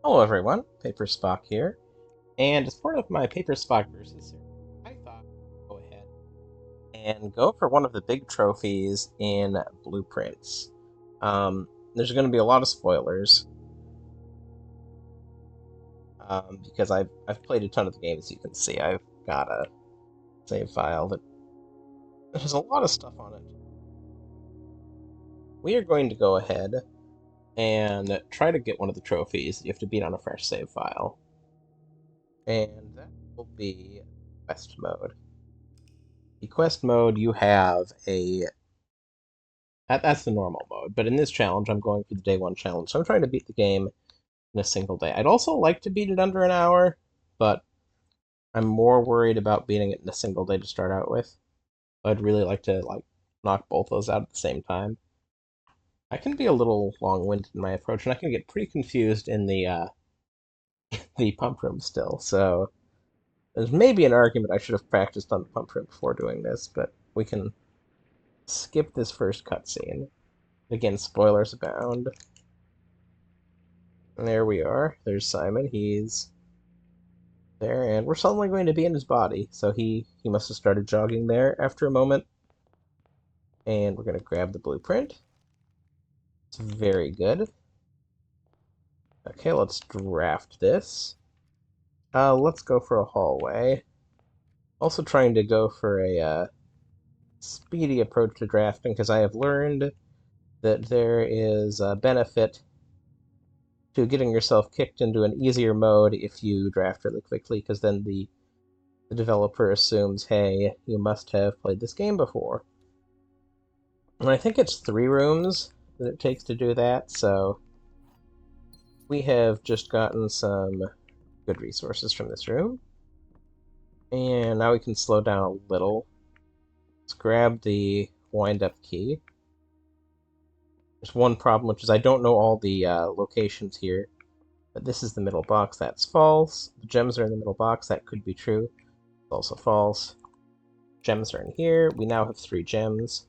Hello everyone, PaperSpock here, and as part of my PaperSpock versus series, I thought I'd go ahead and go for one of the big trophies in Blueprints. There's going to be a lot of spoilers, because I've played a ton of the game, as you can see. I've got a save file that has a lot of stuff on it. We are going to go ahead and try to get one of the trophies. You have to beat on a fresh save file, and that will be quest mode. The quest mode, you have that's the normal mode, but in this challenge, I'm going for the day one challenge, so I'm trying to beat the game in a single day. I'd also like to beat it under an hour, but I'm more worried about beating it in a single day to start out with. I'd really like to knock both those out at the same time. I can be a little long-winded in my approach, and I can get pretty confused in the the pump room still. So there's maybe an argument I should have practiced on the pump room before doing this, but we can skip this first cutscene. Again, spoilers abound. And there we are. There's Simon. He's there, and we're suddenly going to be in his body. So he must have started jogging there after a moment. And we're going to grab the blueprint. It's very good. Okay, let's draft this. Let's go for a hallway. Also trying to go for a speedy approach to drafting, because I have learned that there is a benefit to getting yourself kicked into an easier mode if you draft really quickly, because then the developer assumes, hey, you must have played this game before. And I think it's 3 rooms that it takes to do that, so we have just gotten some good resources from this room. And now we can slow down a little. Let's grab the wind-up key. There's one problem, which is I don't know all the locations here. But this is the middle box. That's false. The gems are in the middle box. That could be true. It's also false. Gems are in here. We now have 3 gems.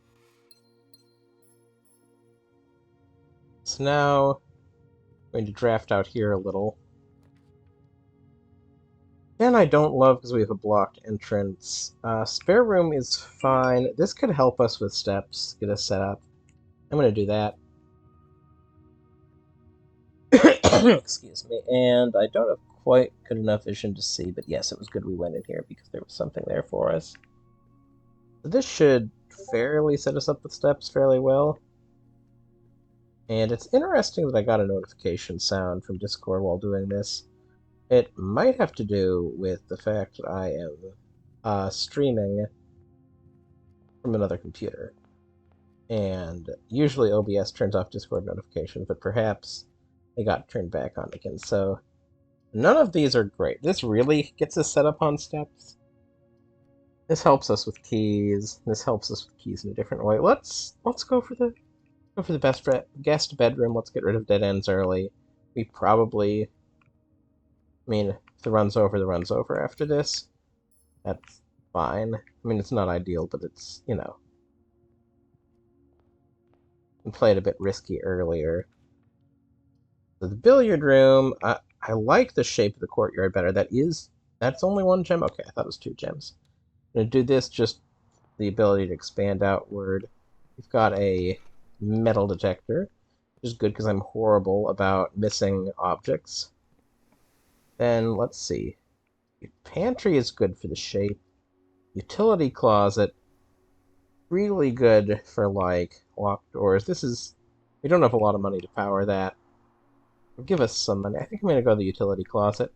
So now I'm going to draft out here a little. And I don't love because we have a blocked entrance. Spare room is fine. This could help us with steps, get us set up. I'm going to do that. Excuse me. And I don't have quite good enough vision to see, but yes, it was good we went in here because there was something there for us. So this should fairly set us up with steps fairly well. And it's interesting that I got a notification sound from Discord while doing this. It might have to do with the fact that I am streaming from another computer. And usually OBS turns off Discord notifications, but perhaps they got turned back on again. So none of these are great. This really gets us set up on steps. This helps us with keys. This helps us with keys in a different way. Let's go for the best guest bedroom. Let's get rid of dead ends early. We probably, I mean, if the run's over, the run's over after this. That's fine. I mean, it's not ideal, but it's, you know. We played a bit risky earlier. So the billiard room, I like the shape of the courtyard better. That's only 1 gem? Okay, I thought it was 2 gems. I'm going to do this, just the ability to expand outward. We've got a metal detector, which is good because I'm horrible about missing objects. Then, let's see. Pantry is good for the shape. Utility closet, really good for, like, locked doors. We don't have a lot of money to power that. Give us some money. I think I'm going to go to the utility closet.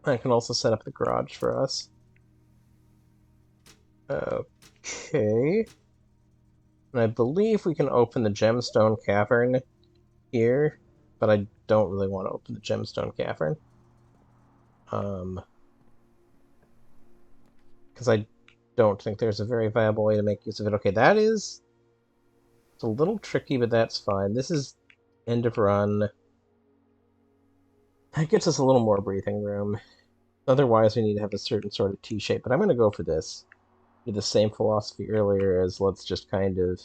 I can also set up the garage for us. Okay. And I believe we can open the gemstone cavern here, but I don't really want to open the gemstone cavern. Because I don't think there's a very viable way to make use of it. Okay, it's a little tricky, but that's fine. This is end of run. That gets us a little more breathing room. Otherwise, we need to have a certain sort of T-shape, but I'm going to go for this. With the same philosophy earlier as let's just kind of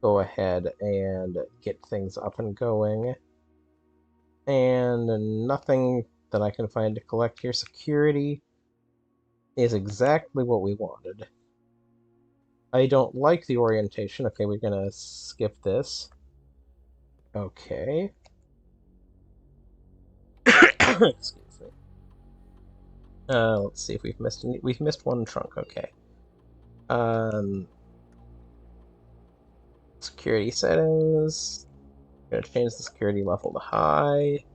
go ahead and get things up and going. And nothing that I can find to collect here. Security is exactly what we wanted. I don't like the orientation. Okay, we're gonna skip this. Okay. Excuse me. Let's see if we've missed any. We've missed one trunk. Okay. Um, security settings. We're gonna change the security level to high.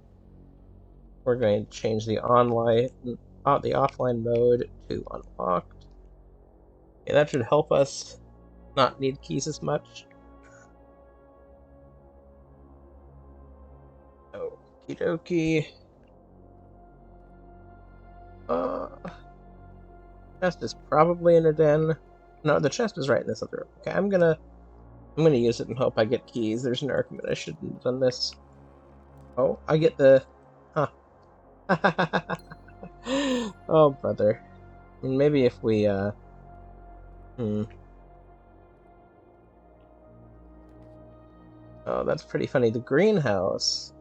We're going to change the offline mode to unlocked. Okay, that should help us not need keys as much. Okie dokie. Chest is probably in a den. No, the chest is right in this other room. Okay, I'm gonna use it and hope I get keys. There's an argument I shouldn't have done this. Oh, I get the... Huh. Oh, brother. And maybe if we, Oh, that's pretty funny. The greenhouse.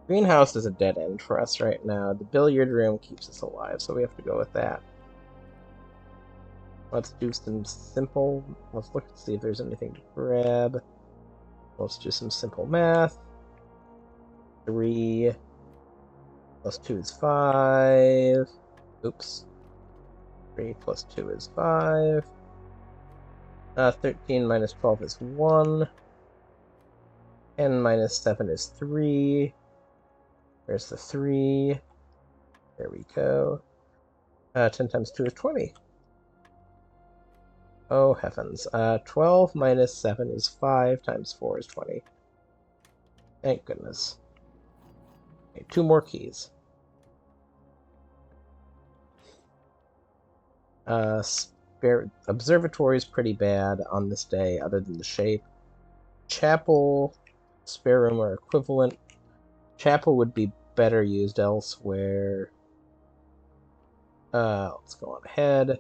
Greenhouse is a dead end for us right now. The billiard room keeps us alive, so we have to go with that. Let's do some simple... Let's look and see if there's anything to grab. Let's do some simple math. 3 plus 2 is 5. Oops. 3 plus 2 is 5. 13 minus 12 is 1. 10 minus 7 is 3. There's the 3. There we go. 10 times 2 is 20. Oh, heavens. 12 minus 7 is 5 times 4 is 20. Thank goodness. Okay, 2 more keys. Observatory is pretty bad on this day, other than the shape. Chapel, spare room are equivalent. Chapel would be better used elsewhere. Let's go on ahead.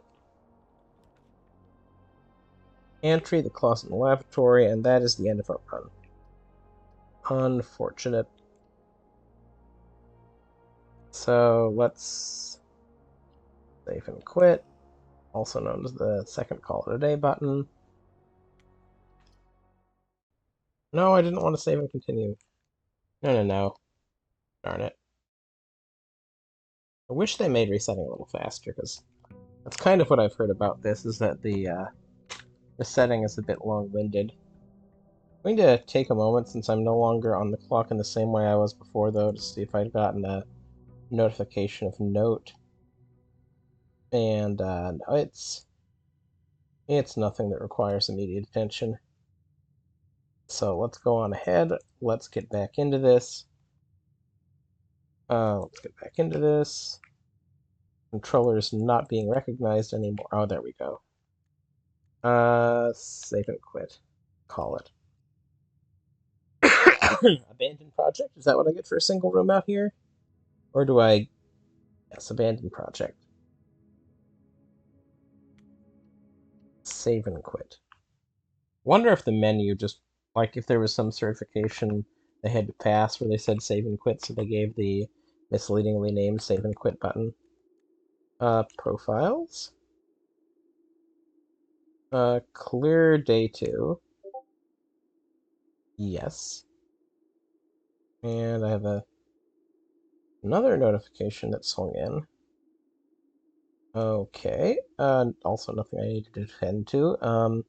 Entry, the closet and lavatory, and that is the end of our run. Unfortunate. So let's save and quit, also known as the second call it a day button. No, I didn't want to save and continue. No. Darn it. I wish they made resetting a little faster, because that's kind of what I've heard about this, is that the setting is a bit long-winded. I'm going to take a moment, since I'm no longer on the clock in the same way I was before, though, to see if I'd gotten a notification of note. And no, it's nothing that requires immediate attention. So let's go on ahead. Let's get back into this. Controller's not being recognized anymore. Oh, there we go. Save and quit. Call it. Abandoned project? Is that what I get for a single room out here? Or do I... Yes, abandoned project. Save and quit. Wonder if the menu just... Like, if there was some certification they had to pass where they said save and quit, so they gave the misleadingly named save and quit button. Profiles. Clear day 2. Yes. And I have another notification that swung in. Okay. Also nothing I need to attend to. I'm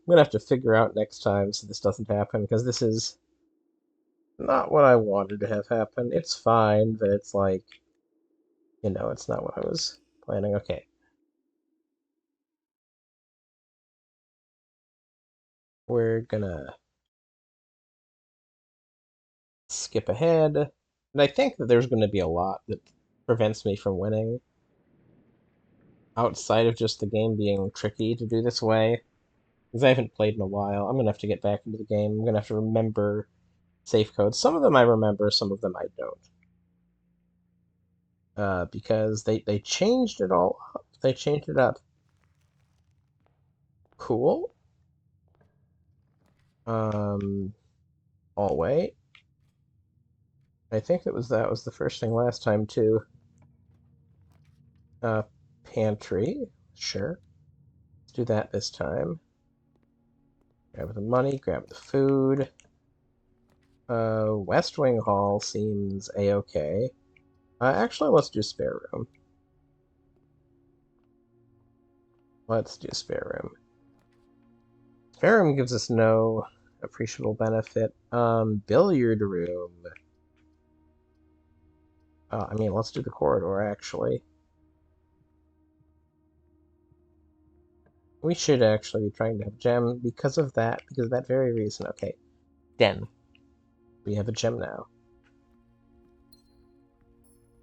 gonna have to figure out next time so this doesn't happen, because this is not what I wanted to have happen. It's fine, but it's like, it's not what I was planning. Okay. We're gonna skip ahead. And I think that there's gonna be a lot that prevents me from winning, outside of just the game being tricky to do this way. Because I haven't played in a while. I'm gonna have to get back into the game. I'm gonna have to remember safe codes. Some of them I remember, some of them I don't. Because they changed it all up. They changed it up. Cool. hallway. I think that was the first thing last time too. Pantry. Sure. Let's do that this time. Grab the money, grab the food. West Wing Hall seems a-okay. Actually, let's do spare room. Let's do spare room. Spare room gives us no appreciable benefit. Billiard room. I mean, let's do the corridor, actually. We should actually be trying to have gem because of that very reason. Okay, den. We have a gem now.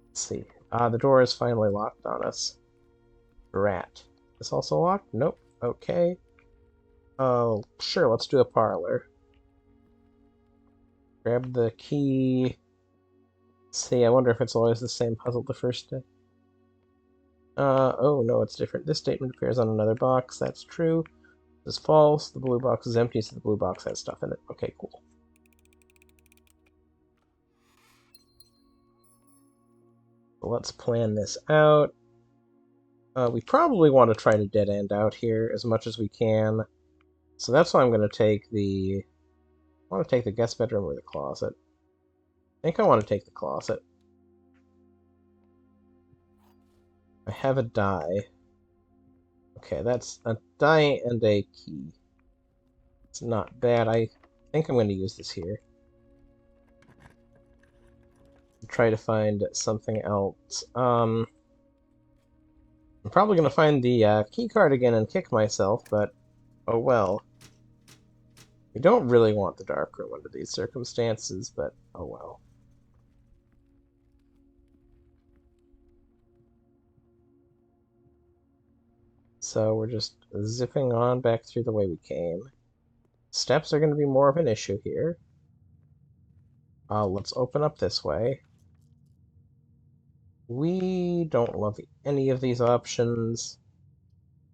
Let's see. The door is finally locked on us. Rat. Is this also locked? Nope. Okay. Oh, sure, let's do a parlor. Grab the key. See, I wonder if it's always the same puzzle the first day. Oh no, it's different. This statement appears on another box. That's true. This is false. The blue box is empty, so the blue box has stuff in it. Okay, cool. So let's plan this out. We probably want to try to dead end out here as much as we can. So that's why I'm going to take the... I want to take the guest bedroom or the closet. I think I want to take the closet. I have a die. Okay, that's a die and a key. It's not bad. I think I'm going to use this here. Try to find something else. I'm probably going to find the key card again and kick myself, but oh well. We don't really want the dark room under these circumstances, but oh well. So we're just zipping on back through the way we came. Steps are going to be more of an issue here. Let's open up this way. We don't love any of these options.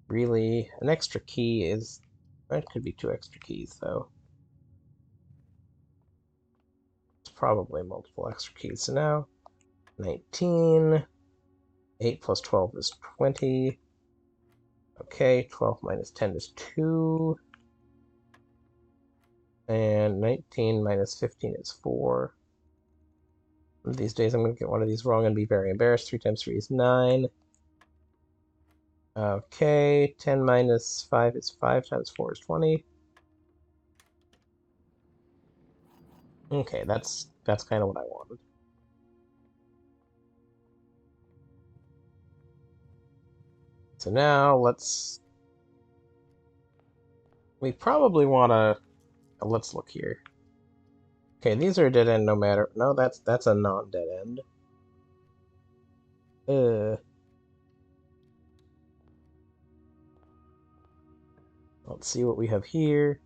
Really, an extra key is... That could be 2 extra keys, though. It's probably multiple extra keys. So now, 19. 8 plus 12 is 20. Okay, 12 minus 10 is 2. And 19 minus 15 is 4. One of these days I'm going to get one of these wrong and be very embarrassed. 3 times 3 is 9. Okay, 10 minus 5 is 5 times 4 is 20. Okay, that's kind of what I wanted. So now we probably want to... Let's look here. Okay, these are a dead end no matter... No, that's a non-dead end. Let's see what we have here.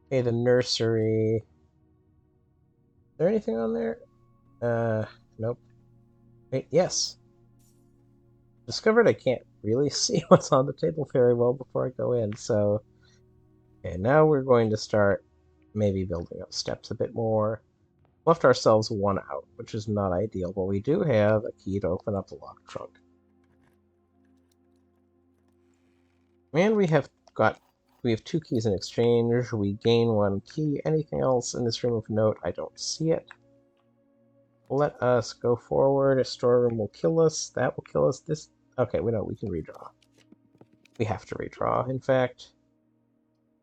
Okay, the nursery. Is there anything on there? Nope. Wait, yes. Discovered I can't really see what's on the table very well before I go in, so... Okay, now we're going to start maybe building up steps a bit more. Left ourselves 1 out, which is not ideal, but we do have a key to open up the locked trunk. And we have 2 keys in exchange. We gain 1 key. Anything else in this room of note? I don't see it. Let us go forward. A storeroom will kill us. That will kill us. This... Okay, we can redraw. We have to redraw, in fact.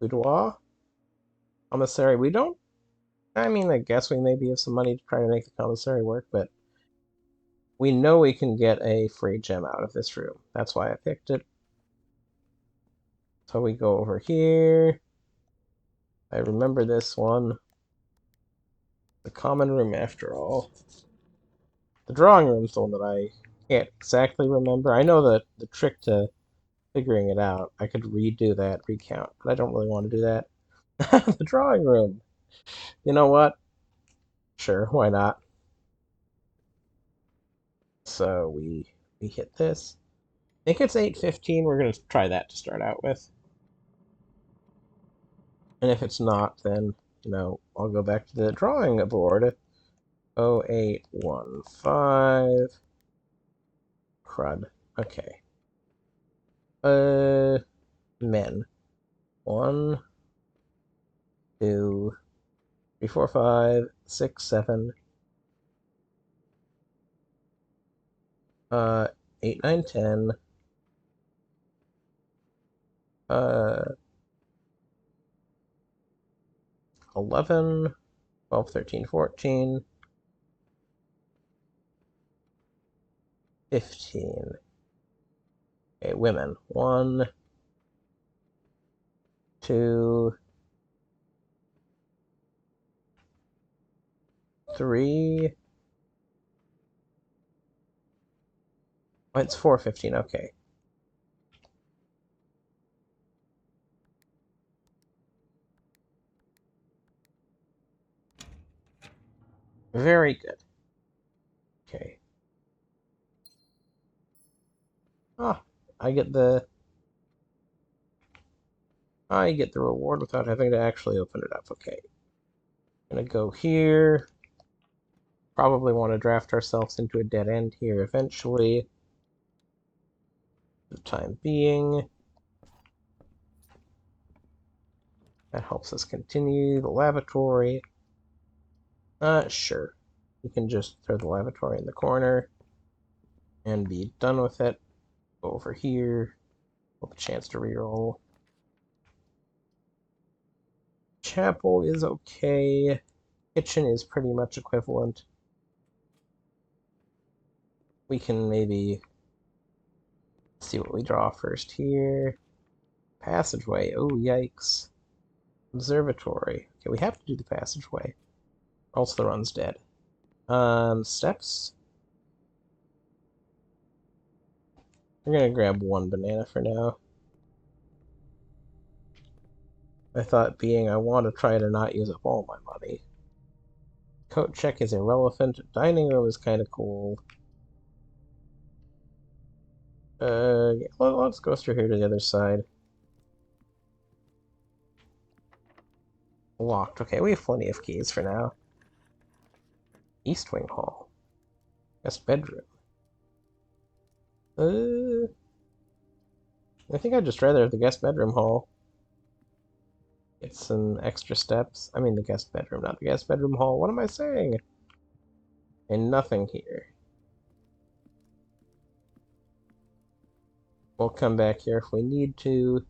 Boudoir? Commissary, we don't... I mean, I guess we maybe have some money to try to make the commissary work, but we know we can get a free gem out of this room. That's why I picked it. So we go over here. I remember this one. The common room, after all. The drawing room's the one that I can't exactly remember. I know the trick to figuring it out. I could redo that recount, but I don't really want to do that. The drawing room. You know what? Sure, why not? So we hit this. I think it's 8:15. We're going to try that to start out with. And if it's not, then, I'll go back to the drawing board. 0815. Crud. Okay. Men. 1, 2, 3, 4, 5, 6, 7. 8, 9, 10. 11, 12, 13, 14. 15. Okay, women. 1, 2, 3. Oh, it's 4:15. Okay. Very good. Okay. Ah, I get the reward without having to actually open it up. Okay. Gonna go here. Probably want to draft ourselves into a dead end here eventually. For the time being. That helps us continue the lavatory. Sure. We can just throw the lavatory in the corner and be done with it. Go over here. Hope a chance to reroll. Chapel is okay. Kitchen is pretty much equivalent. We can maybe see what we draw first here. Passageway. Oh, yikes. Observatory. Okay, we have to do the passageway, or else the run's dead. Steps. We're gonna grab 1 banana for now. My thought being I want to try to not use up all my money. Coat check is irrelevant. Dining room is kind of cool. Yeah, let's go through here to the other side. Locked. Okay, we have plenty of keys for now. East Wing Hall. Guest bedroom. I think I'd just rather have the guest bedroom hall. Get some extra steps. I mean the guest bedroom, not the guest bedroom hall. What am I saying? And nothing here. We'll come back here if we need to.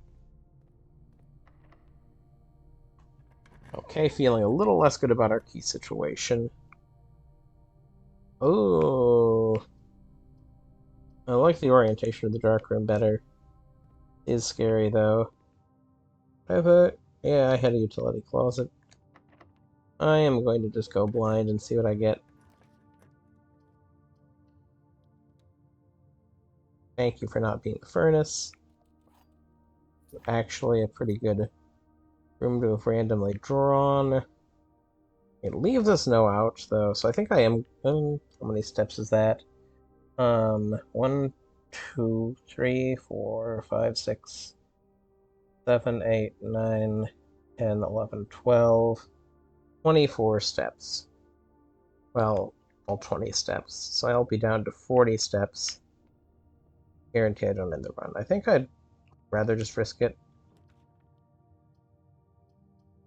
Okay, feeling a little less good about our key situation. Oh, I like the orientation of the dark room better. It is scary though. Yeah, I had a utility closet. I am going to just go blind and see what I get. Thank you for not being the furnace. Actually, a pretty good room to have randomly drawn. It leaves us no ouch, though, so I think I am... how many steps is that? 1, 2, 3, 4, 5, 6, 7, 8, 9, 10, 11, 12, 24 steps. Well, all 20 steps. So I'll be down to 40 steps. Guarantee I don't end the run. I think I'd rather just risk it.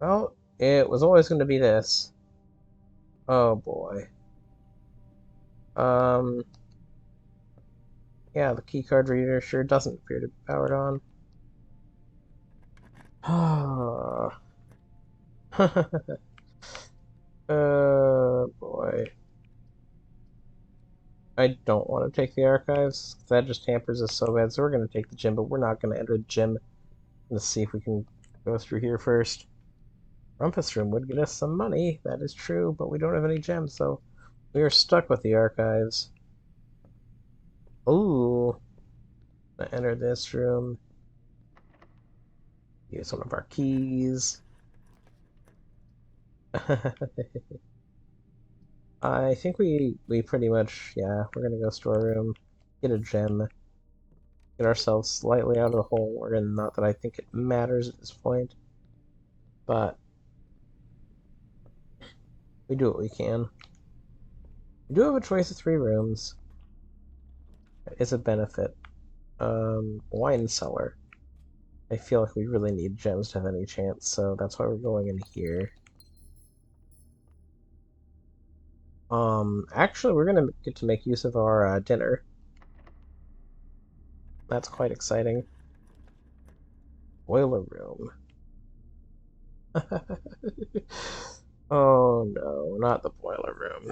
Well, it was always going to be this. Oh boy. Yeah, the keycard reader sure doesn't appear to be powered on. Boy. I don't want to take the archives. That just hampers us so bad. So we're going to take the gym, but we're not going to enter the gym. Let's see if we can go through here first. Rumpus Room would get us some money. That is true, but we don't have any gems, so we are stuck with the archives. Ooh. Enter this room. Use one of our keys. I think we pretty much, yeah, we're gonna go storeroom, get a gem, get ourselves slightly out of the hole we're in. Not that I think it matters at this point. but we do what we can. We do have a choice of 3 rooms. That is a benefit. Wine cellar. I feel like we really need gems to have any chance, so that's why we're going in here. Actually, we're gonna get to make use of our dinner. That's quite exciting. Boiler room. Oh no, not the boiler room.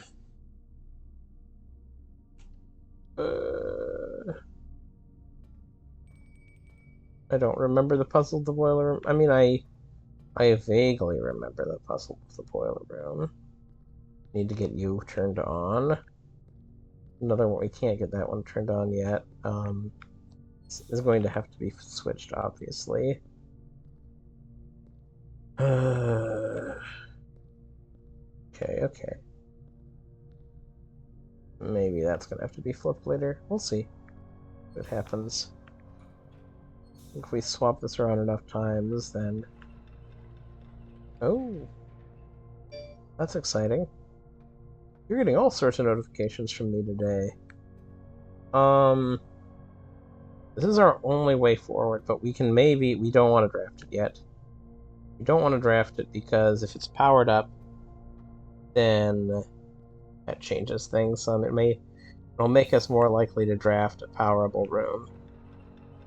I don't remember the puzzle of the boiler room. I mean, I vaguely remember the puzzle of the boiler room. Need to get you turned on. Another one, we can't get that one turned on yet. Is going to have to be switched, obviously. Okay. Maybe that's gonna have to be flipped later. We'll see what happens. If we swap this around enough times, then... Oh! That's exciting. You're getting all sorts of notifications from me today. This is our only way forward, but we can maybe... We don't want to draft it yet. We don't want to draft it because if it's powered up, then that changes things. It'll make us more likely to draft a powerable room.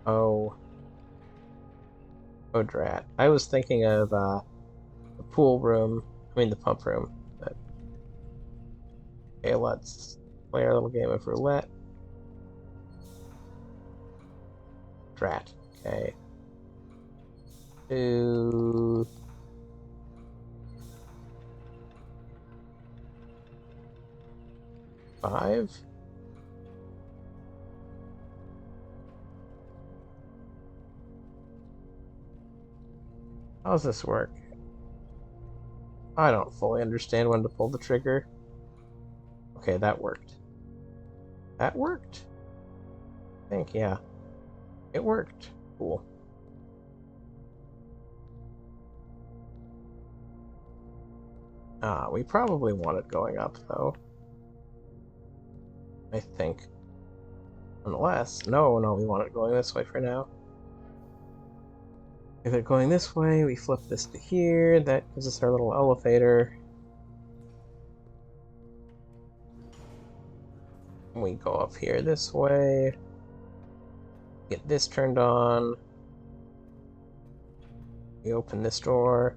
Oh, drat. I was thinking of the pool room. I mean the pump room. But... Okay, let's play our little game of roulette. Drat. Okay. 2... 5? How does this work? I don't fully understand when to pull the trigger. Okay, that worked. That worked? I think, yeah. It worked. Cool. We probably want it going up, though. I think. Unless... No, we want it going this way for now. If it's going this way, we flip this to here. That gives us our little elevator. We go up here this way. Get this turned on. We open this door.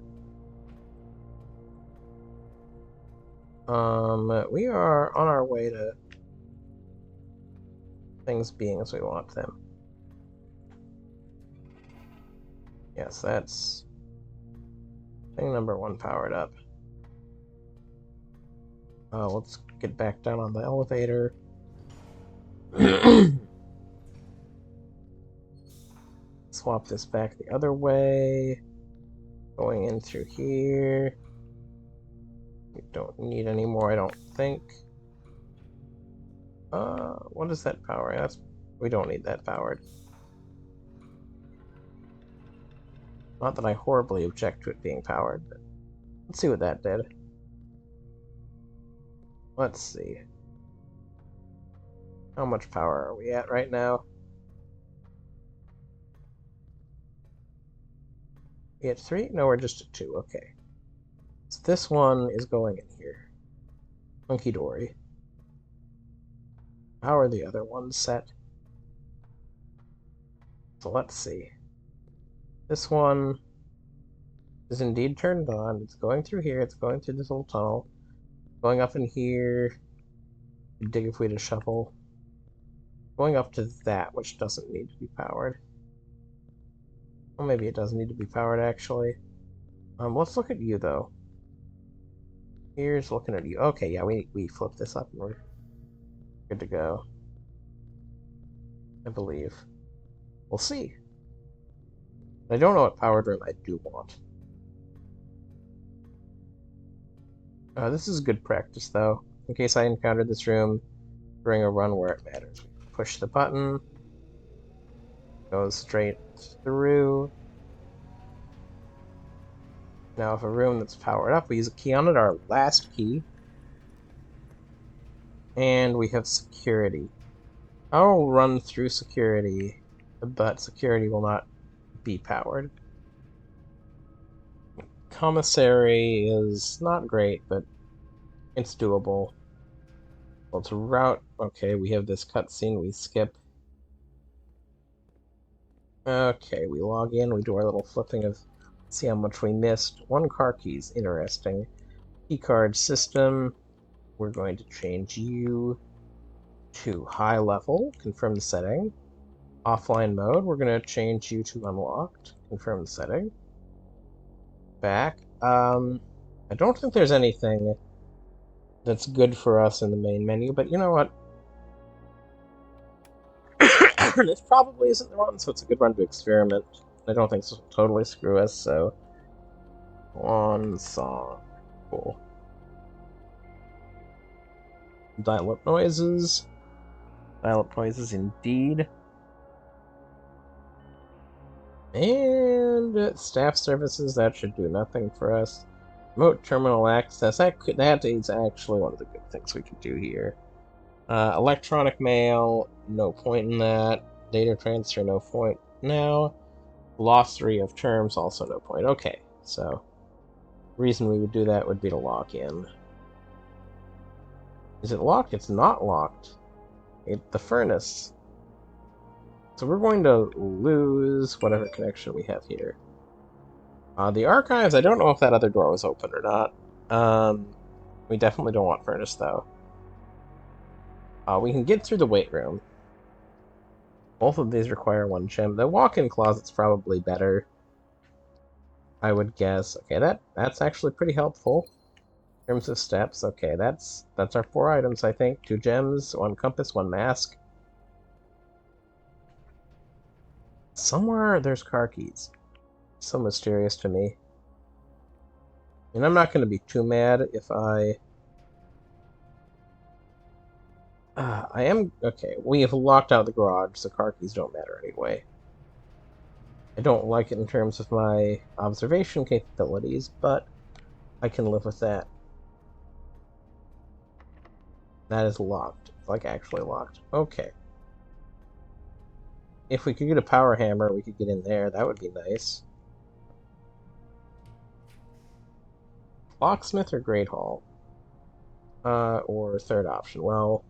We are on our way to things being as we want them. Yes, that's thing number 1 powered up. Let's get back down on the elevator. Swap this back the other way. Going in through here. We don't need any more, I don't think. What is that powering? We don't need that powered. Not that I horribly object to it being powered, but let's see what that did. Let's see. How much power are we at right now? We at 3? No, we're just at 2. Okay. So this one is going in here. Hunky dory. How are the other ones set? So let's see. This one is indeed turned on. It's going through here. It's going through this little tunnel. Going up in here. Dig if we had a shovel. Going up to that, which doesn't need to be powered. Well, maybe it does need to be powered, actually. Let's look at you, though. Here's looking at you. Okay, yeah, we flip this up and we're good to go. I believe. We'll see. I don't know what powered room I do want. This is good practice, though. In case I encounter this room during a run where it matters. Push the button. Goes straight through. Now, if a room that's powered up, we use a key on it, our last key. And we have security. I'll run through security, but security will not be powered. Commissary is not great, but it's doable. Let's route. Okay, we have this cutscene we skip. Okay, we log in, we do our little flipping of see how much we missed. 1 car key's interesting. Keycard system. We're going to change you to high level. Confirm the setting. Offline mode, we're going to change you to unlocked. Confirm the setting. Back. I don't think there's anything that's good for us in the main menu, but you know what? This probably isn't the one, so it's a good one to experiment. I don't think this will totally screw us, so... One song. Cool. Dial-up noises. Dial-up noises indeed. And staff services, that should do nothing for us. Remote terminal access, that is actually one of the good things we could do here. Electronic mail, no point in that. Data transfer, no point now. Glossary of terms, also no point. Okay, so the reason we would do that would be to lock in. Is it locked? It's not locked. The furnace. So we're going to lose whatever connection we have here. The archives, I don't know if that other door was open or not. We definitely don't want furnace, though. We can get through the weight room. Both of these require 1 gem. The walk-in closet's probably better, I would guess. Okay, that's actually pretty helpful in terms of steps. Okay, that's our 4 items, I think. 2 gems, 1 compass, 1 mask. Somewhere there's car keys. So mysterious to me. And I'm not going to be too mad if I am... Okay, we have locked out the garage, so car keys don't matter anyway. I don't like it in terms of my observation capabilities, but I can live with that. That is locked. It's like actually locked. Okay. If we could get a power hammer, we could get in there. That would be nice. Locksmith or Great Hall? Or third option. Well...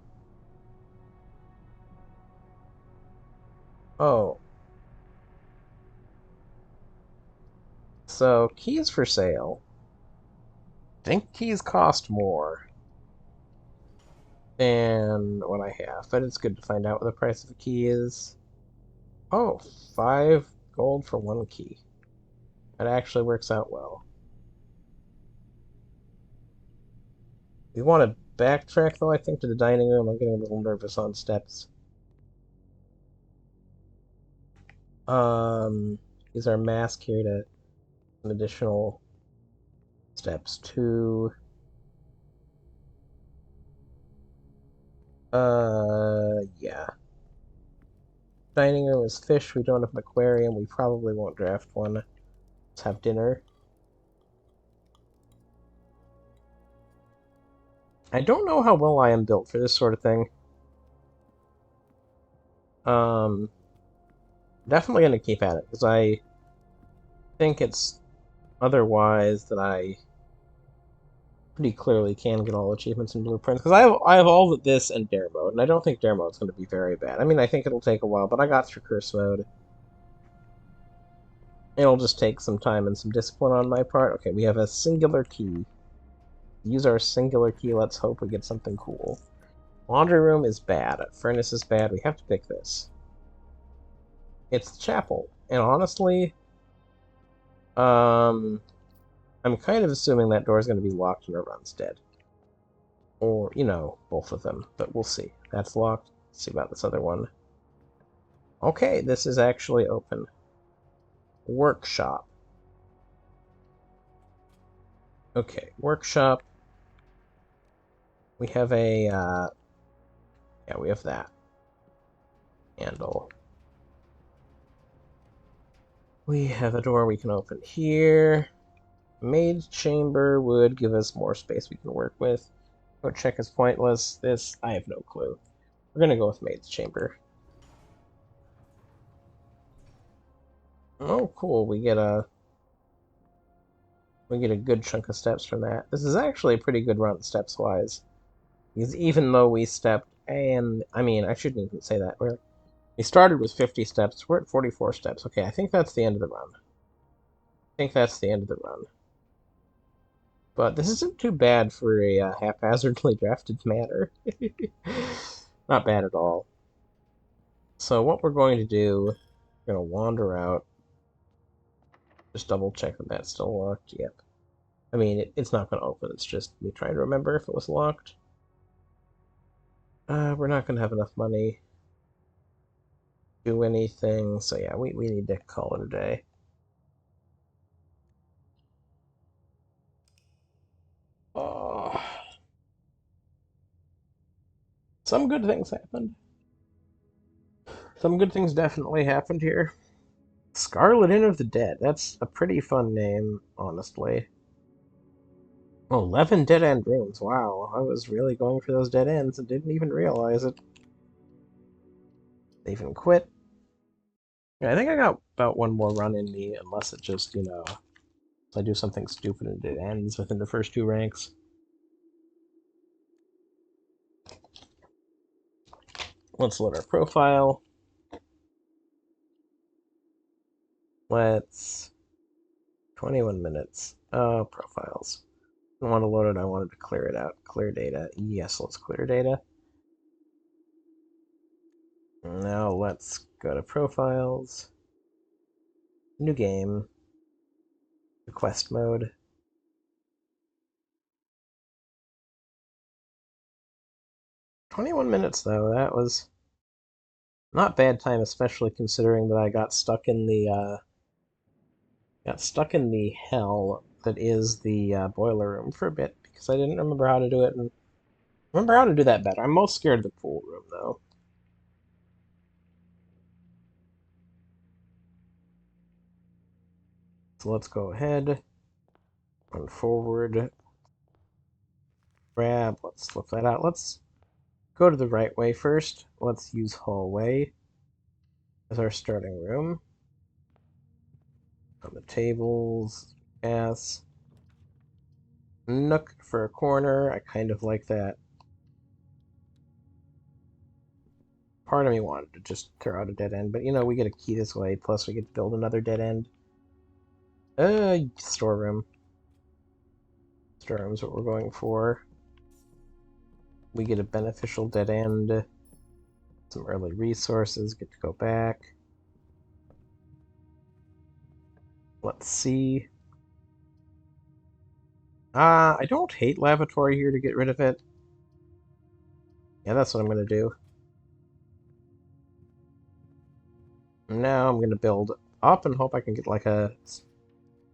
Oh. So, keys for sale. I think keys cost more than what I have, but it's good to find out what the price of a key is. Oh, 5 gold for 1 key. That actually works out well. We want to backtrack, though, I think, to the dining room. I'm getting a little nervous on steps. Use our mask here to some additional steps to... yeah. Dining room is fish. We don't have an aquarium. We probably won't draft one. Let's have dinner. I don't know how well I am built for this sort of thing. Definitely going to keep at it, because I think it's otherwise that I pretty clearly can get all achievements and blueprints, because I have all of this and dare mode, and I don't think dare mode is going to be very bad. I mean, I think it'll take a while, but I got through curse mode. It'll just take some time and some discipline on my part. Okay, we have a singular key. Use our singular key. Let's hope we get something cool. Laundry room is bad. Furnace is bad. We have to pick this. It's the chapel. And honestly, I'm kind of assuming that door is going to be locked and it runs dead. Or, you know, both of them. But we'll see. That's locked. Let's see about this other one. Okay, this is actually open. Workshop. Okay, workshop. We have a, yeah, we have that. Handle. We have a door we can open here. Maid's chamber would give us more space we can work with. Go check is pointless. This, I have no clue. We're gonna go with maid's chamber. Oh, cool. We get a good chunk of steps from that. This is actually a pretty good run steps-wise. Because even though we stepped, and I mean, I shouldn't even say that. We started with 50 steps. We're at 44 steps. Okay, I think that's the end of the run. I think that's the end of the run. But this isn't too bad for a haphazardly drafted manner. Not bad at all. So what we're going to do, we're going to wander out. Just double check that that's still locked. Yep. I mean, it's not going to open. It's just me trying to remember if it was locked. We're not going to have enough money to do anything. So yeah, we need to call it a day. Oh, some good things happened. Some good things definitely happened here. Scarlet Inn of the Dead. That's a pretty fun name, honestly. Oh, 11 dead-end rooms. Wow, I was really going for those dead ends and didn't even realize it. They even quit. Yeah, I think I got about one more run in me, unless it just, I do something stupid and it ends within the first two ranks. Let's load our profile. Let's... 21 minutes. Profiles. I don't want to load it, I wanted to clear it out. Clear data. Yes, let's clear data. Now let's go to profiles. New game. Quest mode. 21 minutes, though. That was not bad time, especially considering that I got stuck in the hell that is the boiler room for a bit because I didn't remember how to do it and remember how to do that better. I'm most scared of the pool room though. So let's go ahead, run forward, grab, let's flip that out. Let's go to the right way first. Let's use hallway as our starting room. On the tables, gas. Nook for a corner. I kind of like that. Part of me wanted to just throw out a dead end, but we get a key this way, plus we get to build another dead end. Storeroom. Storeroom's what we're going for. We get a beneficial dead end. Some early resources, get to go back. Let's see. I don't hate lavatory here to get rid of it. Yeah, that's what I'm gonna do. Now I'm gonna build up and hope I can get like a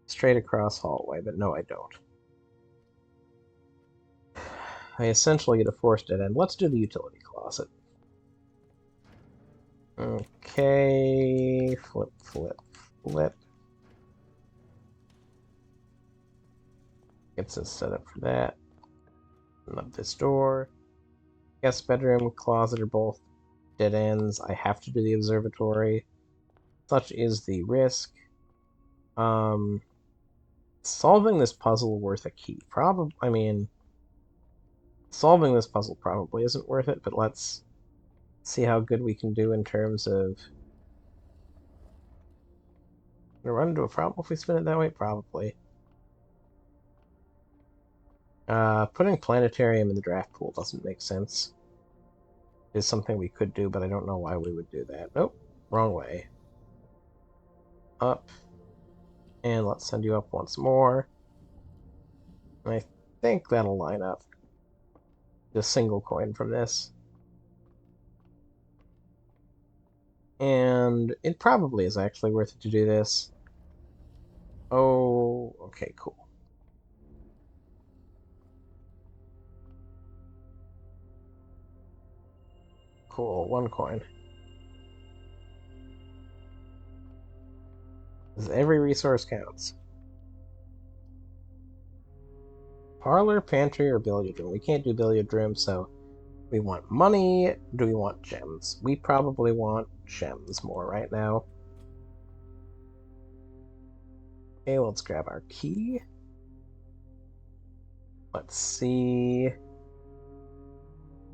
straight across hallway, but no, I don't. I essentially get a forced dead end. Let's do the utility closet. Okay, flip, flip, flip. Gets us set up for that. Open up this door. Guest bedroom, closet are both dead ends. I have to do the observatory. Such is the risk. Solving this puzzle worth a key? Probably. I mean, solving this puzzle probably isn't worth it, but let's see how good we can do in terms of. Gonna run into a problem if we spin it that way? Probably. Putting planetarium in the draft pool doesn't make sense. It's something we could do, but I don't know why we would do that. Nope, wrong way. Up. And let's send you up once more. And I think that'll line up. Just single coin from this. And it probably is actually worth it to do this. Oh, okay, cool. Cool, one coin. Every resource counts. Parlor, pantry, or billiard room? We can't do billiard room, so we want money. Do we want gems? We probably want gems more right now. Okay, let's grab our key. Let's see.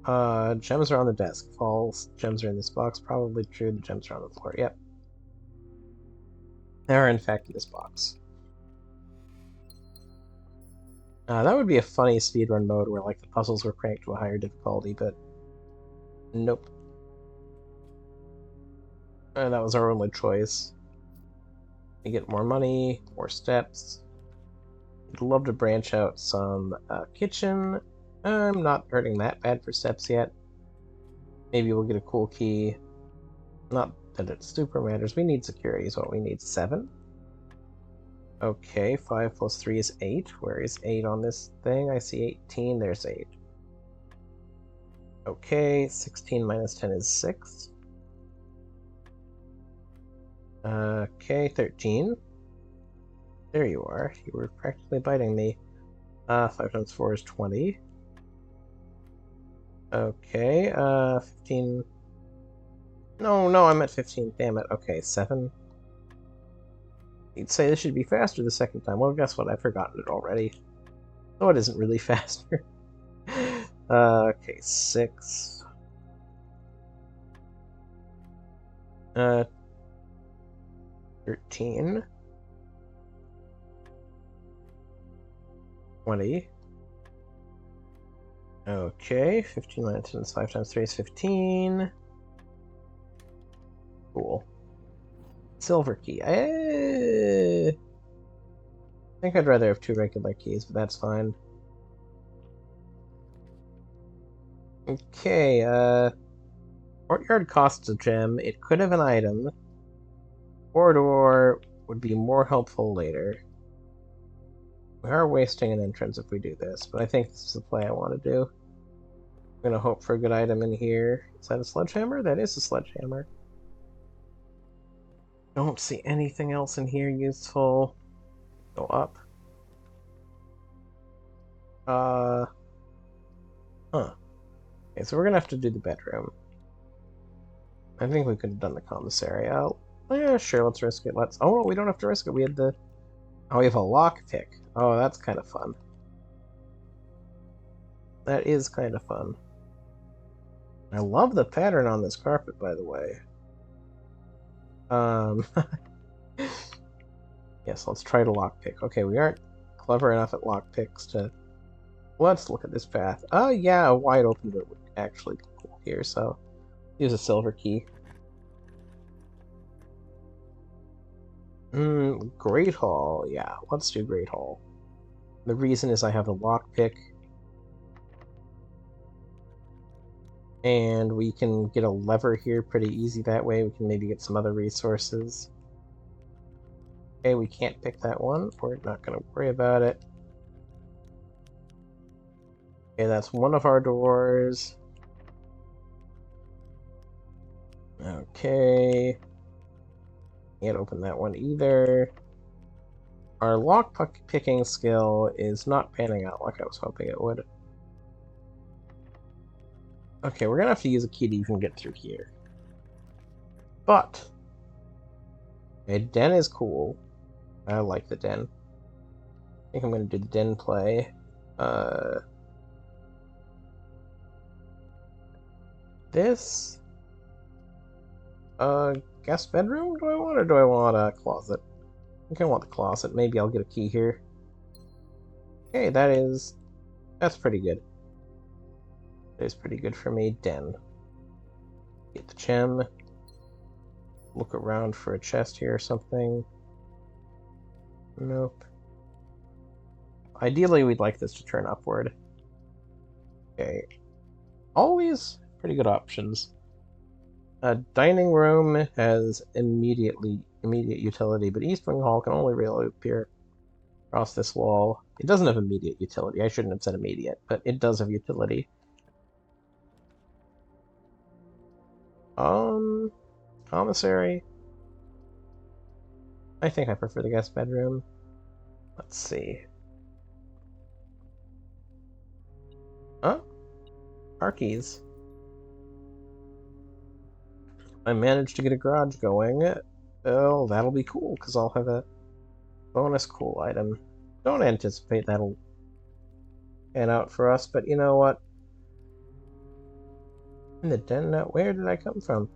Gems are on the desk. False. Gems are in this box. Probably true. The gems are on the floor. Yep. They are, in fact, in this box. That would be a funny speedrun mode where, like, the puzzles were cranked to a higher difficulty, but nope. That was our only choice. We get more money, more steps. I'd love to branch out some kitchen. I'm not hurting that bad for steps yet. Maybe we'll get a cool key. Not that it super matters. We need security is what we need. 7. Okay, 5 plus 3 is 8. Where is 8 on this thing? I see 18. There's 8. Okay, 16 minus 10 is 6. Okay, 13. There you are. You were practically biting me. 5 times 4 is 20. Okay, 15... No, I'm at 15. Damn it. Okay, 7. You'd say this should be faster the second time. Well, guess what? I've forgotten it already. So it isn't really faster. Okay, 6. 13. 20. Okay, 15 minus 10 is 5 times 3 is 15. Cool. Silver key. I think I'd rather have 2 regular keys, but that's fine. Okay, courtyard costs a gem. It could have an item. Corridor would be more helpful later. We are wasting an entrance if we do this, but I think this is the play I want to do. I'm gonna hope for a good item in here. Is that a sledgehammer? That is a sledgehammer. Don't see anything else in here useful. Go up. Huh. Okay, so we're gonna have to do the bedroom. I think we could have done the commissary. Yeah, sure, let's risk it. Oh, we don't have to risk it. We had the... Oh, we have a lockpick. Oh, that's kind of fun. That is kind of fun. I love the pattern on this carpet, by the way. Yes, let's try to lockpick. Okay, we aren't clever enough at lockpicks to... Let's look at this path. Oh, yeah, a wide open door would actually be cool here, so... Use a silver key. Great Hall. Yeah, let's do Great Hall. The reason is I have a lockpick. And we can get a lever here pretty easy that way. We can maybe get some other resources. Okay, we can't pick that one. We're not going to worry about it. Okay, that's one of our doors. Okay. Can't open that one either. Our lock picking skill is not panning out like I was hoping it would. Okay, we're gonna have to use a key to even get through here. But a den is cool. I like the den. I think I'm gonna do the den play. This guest bedroom do I want, or do I want a closet? I think I want the closet. Maybe I'll get a key here. Okay, that's pretty good. That is pretty good for me. Den. Get the gem. Look around for a chest here or something. Nope. Ideally, we'd like this to turn upward. Okay. Always pretty good options. A dining room has immediate utility, but East Wing Hall can only really appear across this wall. It doesn't have immediate utility. I shouldn't have said immediate, but it does have utility. Commissary. I think I prefer the guest bedroom. Let's see. Car keys. I managed to get a garage going. Oh, that'll be cool, because I'll have a bonus cool item. Don't anticipate that'll pan out for us, but you know what? In the den, where did I come from?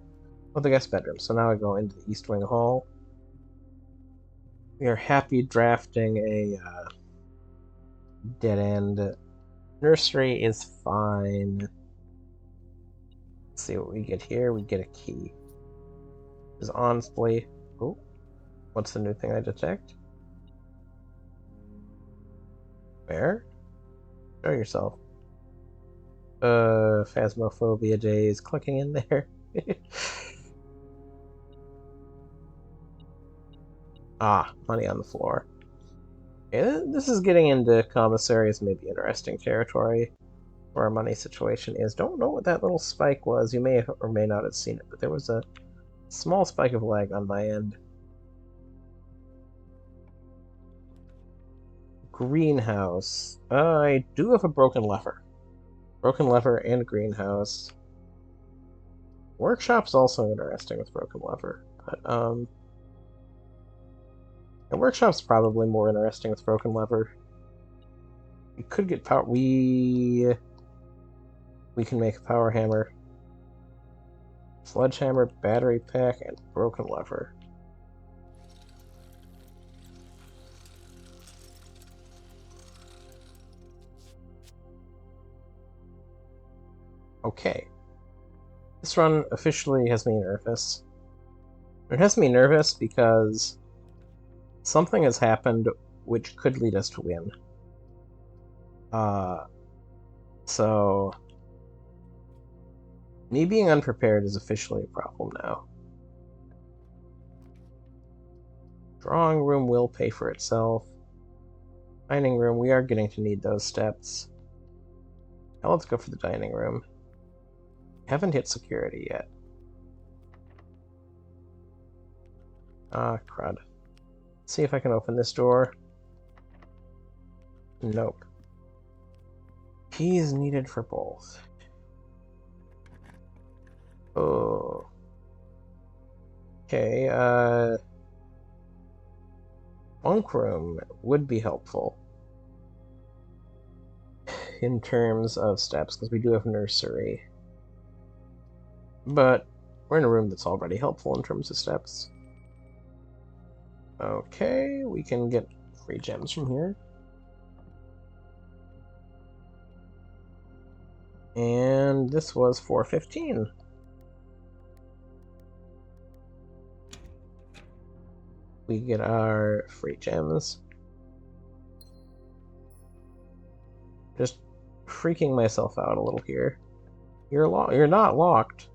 Oh, the guest bedroom. So now I go into the East Wing Hall. We are happy drafting a dead end. Nursery is fine. Let's see what we get here. We get a key. Is honestly. Oh, what's the new thing I detect? Where? Show yourself. Phasmophobia days. Clicking in there. Ah, money on the floor. Okay, this is getting into commissary's maybe interesting territory. Where our money situation is. Don't know what that little spike was. You may or may not have seen it, but there was a small spike of lag on my end. Greenhouse. I do have a broken lever. Broken lever and greenhouse. Workshop's also interesting with broken lever, but the workshop's probably more interesting with broken lever. We could get power. We can make a power hammer, sledgehammer, battery pack, and broken lever. Okay. This run officially has me nervous. It has me nervous because something has happened which could lead us to win. So me being unprepared is officially a problem now. Drawing room will pay for itself. Dining room, we are getting to need those steps. Now let's go for the dining room. Haven't hit security yet. Ah, crud. See if I can open this door. Nope. Key is needed for both. Oh. Okay, bunk room would be helpful in terms of steps, because we do have nursery. But we're in a room that's already helpful in terms of steps. Okay, we can get free gems from here. And this was 415. We get our free gems. Just freaking myself out a little here. You're not locked.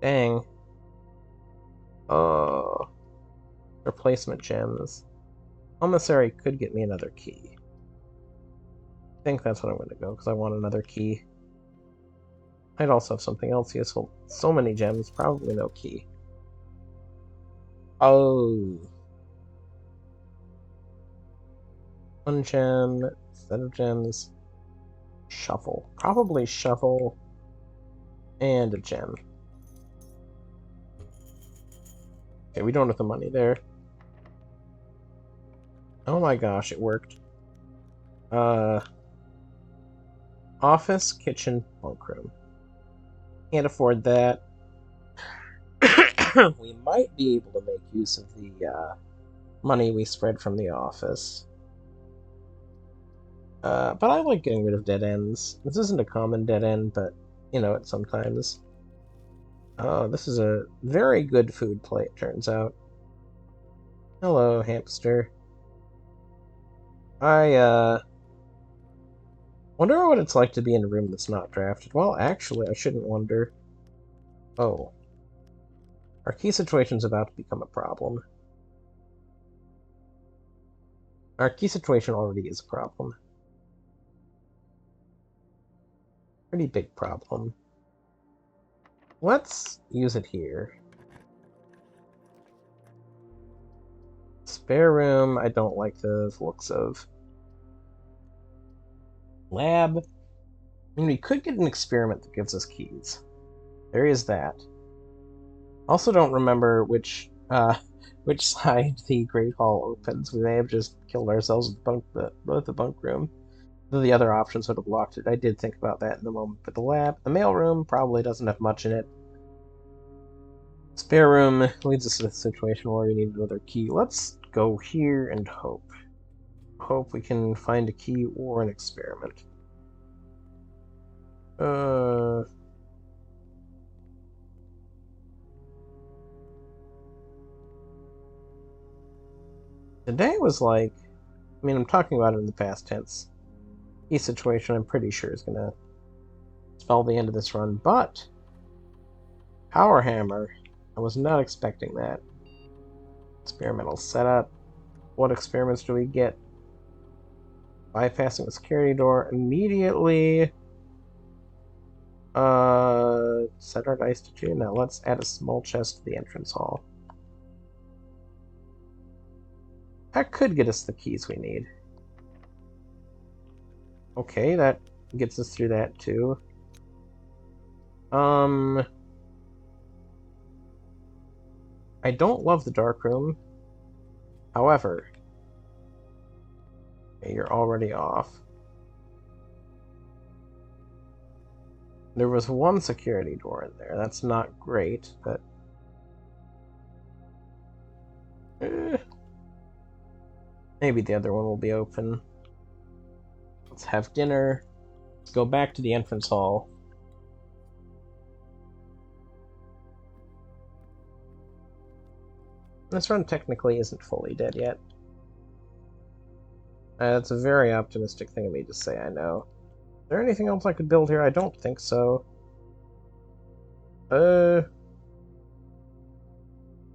Dang. Replacement gems. Commissary could get me another key. I think that's what I'm going to go, because I want another key. I'd also have something else useful. So many gems, probably no key. Oh. One gem, set of gems. Shuffle. Probably shuffle. And a gem. Okay, we don't have the money there. Oh my gosh, it worked. Office, kitchen, bunk room. Can't afford that. We might be able to make use of the money we spread from the office. But I like getting rid of dead ends. This isn't a common dead end, but you know it sometimes. Oh, this is a very good food plate, turns out. Hello, hamster. I wonder what it's like to be in a room that's not drafted. Well, actually, I shouldn't wonder. Oh. Our key situation's about to become a problem. Our key situation already is a problem. Pretty big problem. Let's use it here. Spare room, I don't like the looks of. Lab. I mean, we could get an experiment that gives us keys. There is that. Also don't remember which side the Great Hall opens. We may have just killed ourselves with both the bunk room. The other options would have locked it. I did think about that in the moment. But the mail room probably doesn't have much in it. Spare room leads us to a situation where we need another key. Let's go here and hope. Hope we can find a key or an experiment. Today was like, I mean, I'm talking about it in the past tense. Key situation, I'm pretty sure, is gonna spell the end of this run, but Power Hammer, I was not expecting that. Experimental setup. What experiments do we get? Bypassing the security door immediately. Set our dice to 2. Now let's add a small chest to the entrance hall. That could get us the keys we need. Okay, that gets us through that too. I don't love the dark room. However, okay, you're already off. There was one security door in there. That's not great, but maybe the other one will be open. Let's have dinner. Let's go back to the entrance hall. This run technically isn't fully dead yet. That's a very optimistic thing of me to say, I know. Is there anything else I could build here? I don't think so.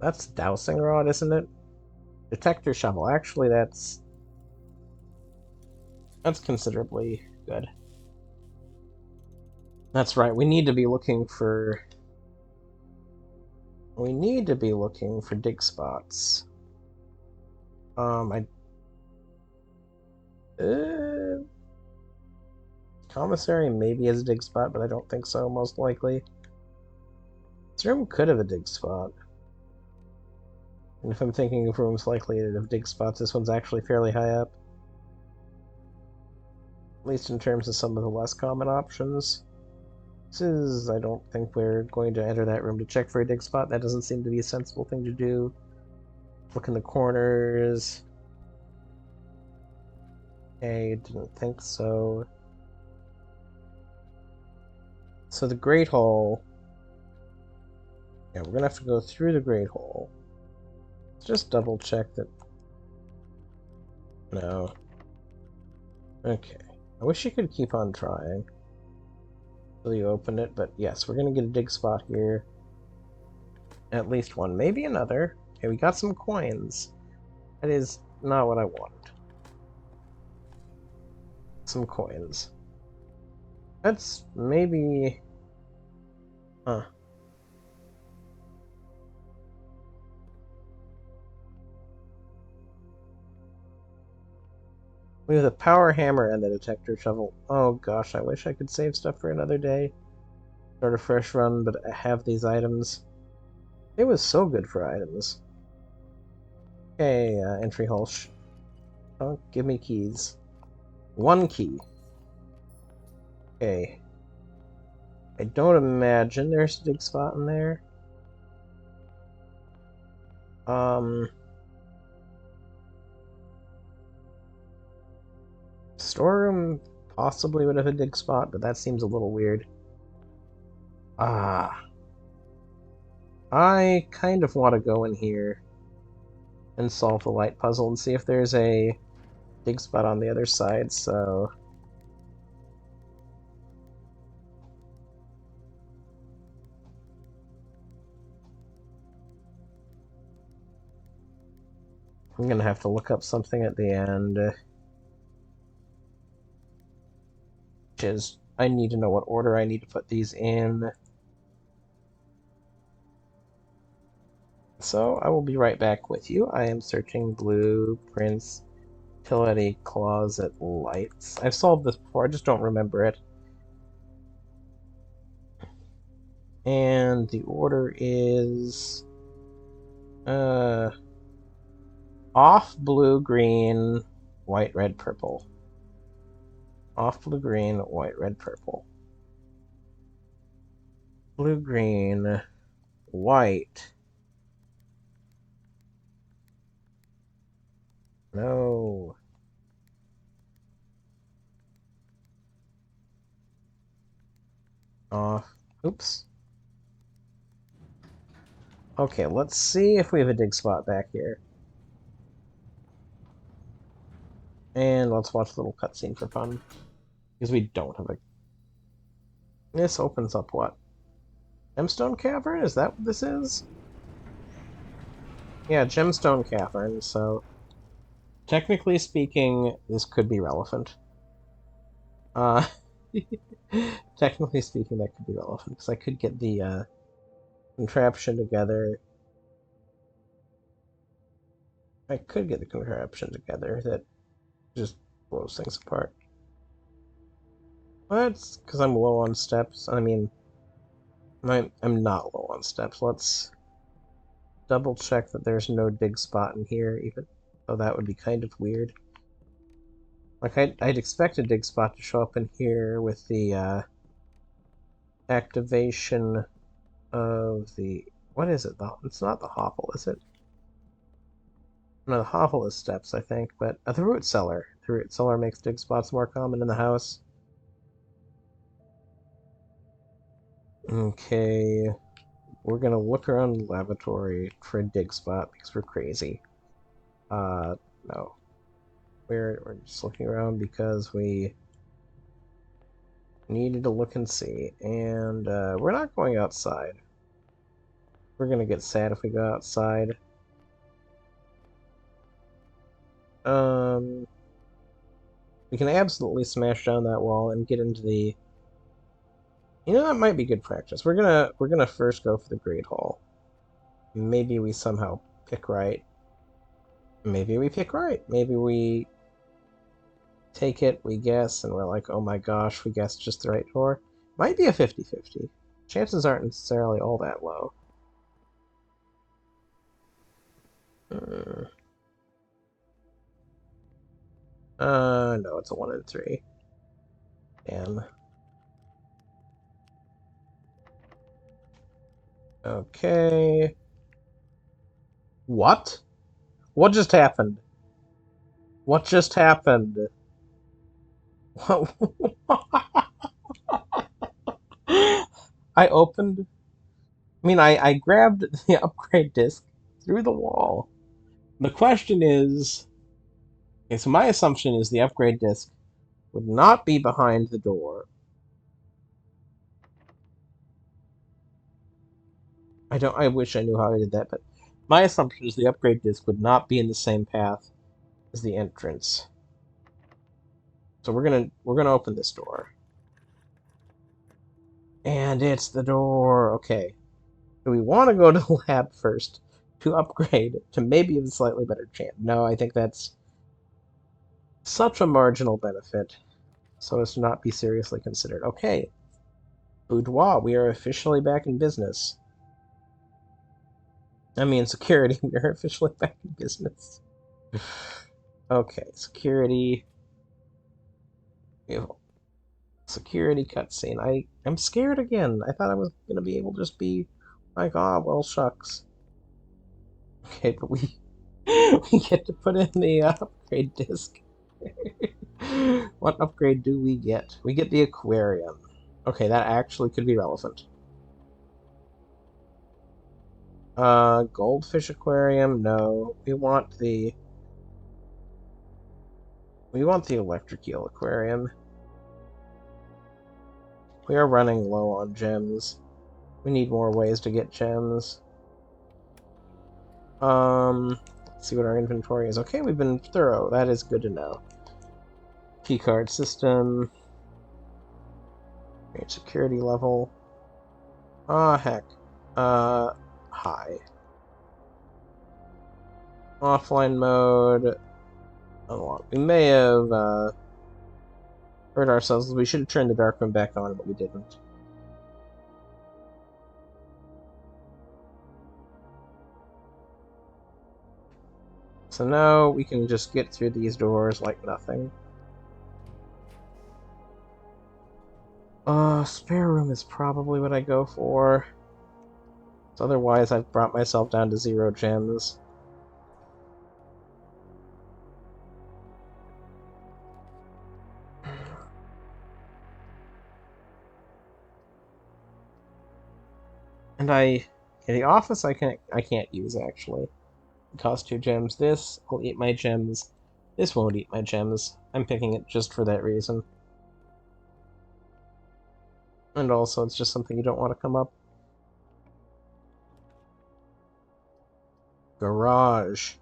That's dowsing rod, isn't it? Detector shovel. Actually, that's considerably good. That's right. We need to be looking for dig spots. Commissary maybe has a dig spot, but I don't think so, most likely. This room could have a dig spot. And if I'm thinking of rooms likely to have dig spots, this one's actually fairly high up. At least in terms of some of the less common options. I don't think we're going to enter that room to check for a dig spot. That doesn't seem to be a sensible thing to do. Look in the corners. Okay, didn't think so. So the Great Hall. Yeah, we're gonna have to go through the Great Hall. Let's just double check that. No. Okay. I wish you could keep on trying until you open it, but yes, we're gonna get a dig spot here. At least one, maybe another. Okay, we got some coins. That is not what I wanted. Some coins. That's maybe... Huh. We have the power hammer and the detector shovel. Oh gosh, I wish I could save stuff for another day. Start a fresh run, but I have these items. It was so good for items. Okay, entry hall. Oh, give me keys. One key. Okay. I don't imagine there's a dig spot in there. Storeroom possibly would have a dig spot, but that seems a little weird. I kind of want to go in here and solve the light puzzle and see if there's a dig spot on the other side, so... I'm gonna have to look up something at the end. Which is, I need to know what order I need to put these in. So, I will be right back with you. I am searching blueprints, utility closet lights. I've solved this before, I just don't remember it. And the order is off blue, green, white, red, purple. Off blue, green, white, red, purple. Blue, green, white. No. Off. Oops. Okay, let's see if we have a dig spot back here. And let's watch a little cutscene for fun. Because we don't have a... This opens up what? Gemstone Cavern? Is that what this is? Yeah, Gemstone Cavern, so... Technically speaking, this could be relevant. Technically speaking, that could be relevant, because I could get the, contraption together. I could get the contraption together that just blows things apart. Well, that's because I'm low on steps. I mean, I'm not low on steps. Let's double check that there's no dig spot in here, even though that would be kind of weird. Like, I'd expect a dig spot to show up in here with the, activation of the... What is it? It's not the hovel, is it? No, the hovel is steps, I think, but the root cellar. The root cellar makes dig spots more common in the house. Okay, we're gonna look around the lavatory for a dig spot because we're crazy. No. We're just looking around because we needed to look and see. And, we're not going outside. We're gonna get sad if we go outside. We can absolutely smash down that wall and get into the... You know, that might be good practice. We're gonna first go for the Great Hall. Maybe we somehow pick right. Maybe we pick right. Maybe we take it, we guess, and we're like, oh my gosh, we guessed just the right door. Might be a 50-50. Chances aren't necessarily all that low. No, it's a 1 in 3. Damn. Okay. What? What just happened? What just happened? What? I opened... I grabbed the upgrade disc through the wall. The question is... Okay, so my assumption is the upgrade disc would not be behind the door. I wish I knew how I did that, but my assumption is the upgrade disc would not be in the same path as the entrance. So we're gonna open this door. And it's the door. Okay. Do we want to go to the lab first to upgrade to maybe a slightly better chance? No, I think that's such a marginal benefit so as to not be seriously considered. Okay. Boudoir, we are officially back in business. I mean, security, we are officially back in business. Okay, security. Security cutscene. I'm scared again. I thought I was gonna be able to just be like, ah, oh, well, shucks. Okay, but we we get to put in the upgrade disc. What upgrade do we get? We get the aquarium. Okay, that actually could be relevant. Goldfish aquarium? No. We want the electric eel aquarium. We are running low on gems. We need more ways to get gems. Let's see what our inventory is. Okay, we've been thorough. That is good to know. Keycard system. Security level. Ah, heck. High. Offline mode. Unlock. We may have, hurt ourselves. We should have turned the dark room back on, but we didn't. So now we can just get through these doors like nothing. Spare room is probably what I go for. So otherwise, I've brought myself down to 0 gems. And the office I can't use actually. It costs 2 gems. This will eat my gems. This won't eat my gems. I'm picking it just for that reason. And also, it's just something you don't want to come up. Garage.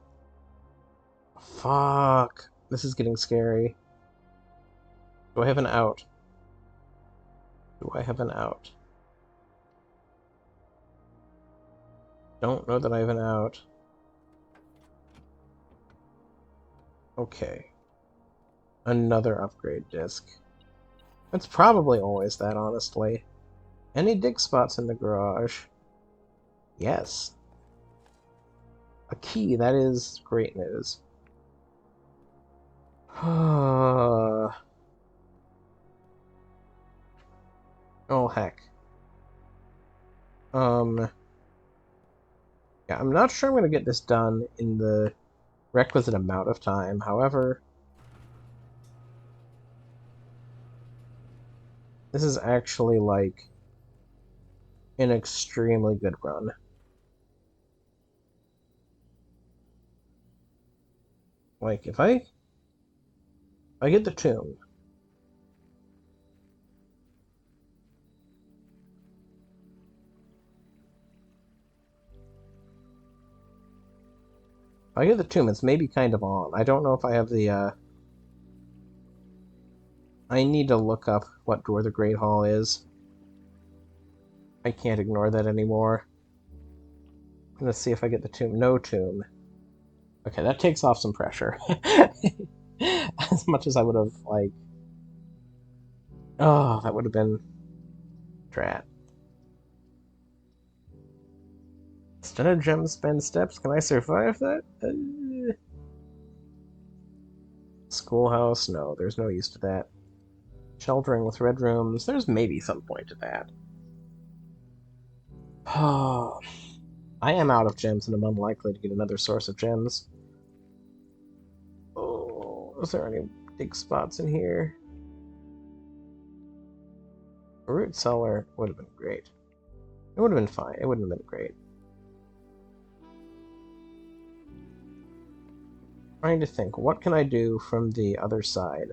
Fuck. This is getting scary. Do I have an out? Do I have an out? Don't know that I have an out. Okay. Another upgrade disc. It's probably always that, honestly. Any dig spots in the garage? Yes. A key, that is great news. Oh, heck. Yeah, I'm not sure I'm going to get this done in the requisite amount of time. However, this is actually, like, an extremely good run. Like, if I get the tomb, it's maybe kind of on. I don't know if I have the, I need to look up what door the Great Hall is. I can't ignore that anymore. I'm gonna see if I get the tomb. No tomb. Okay, that takes off some pressure. As much as I would have, like... Oh, that would have been... Drat. Instead of gem spend steps, can I survive that? Schoolhouse? No, there's no use to that. Sheltering with red rooms? There's maybe some point to that. Oh, I am out of gems and I'm unlikely to get another source of gems. Oh, is there any dig spots in here? A root cellar would have been great. It would have been fine. It wouldn't have been great. Trying to think, what can I do from the other side?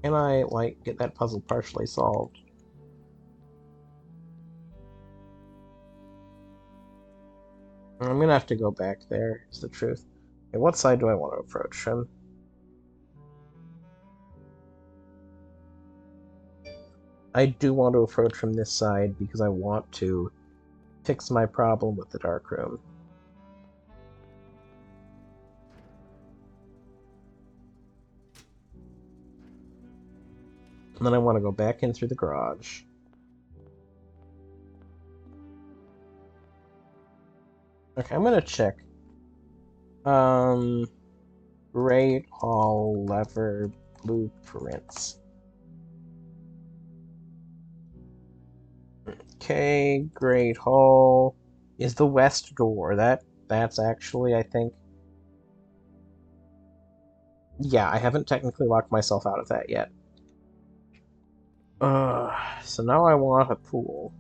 Can I, like, get that puzzle partially solved? I'm gonna have to go back there, is the truth. Okay, what side do I want to approach from? I do want to approach from this side because I want to fix my problem with the dark room. And then I want to go back in through the garage. Okay, I'm gonna check. Great Hall lever blueprints. Okay, Great Hall is the west door. That's actually, I think... Yeah, I haven't technically locked myself out of that yet. So now I want a pool.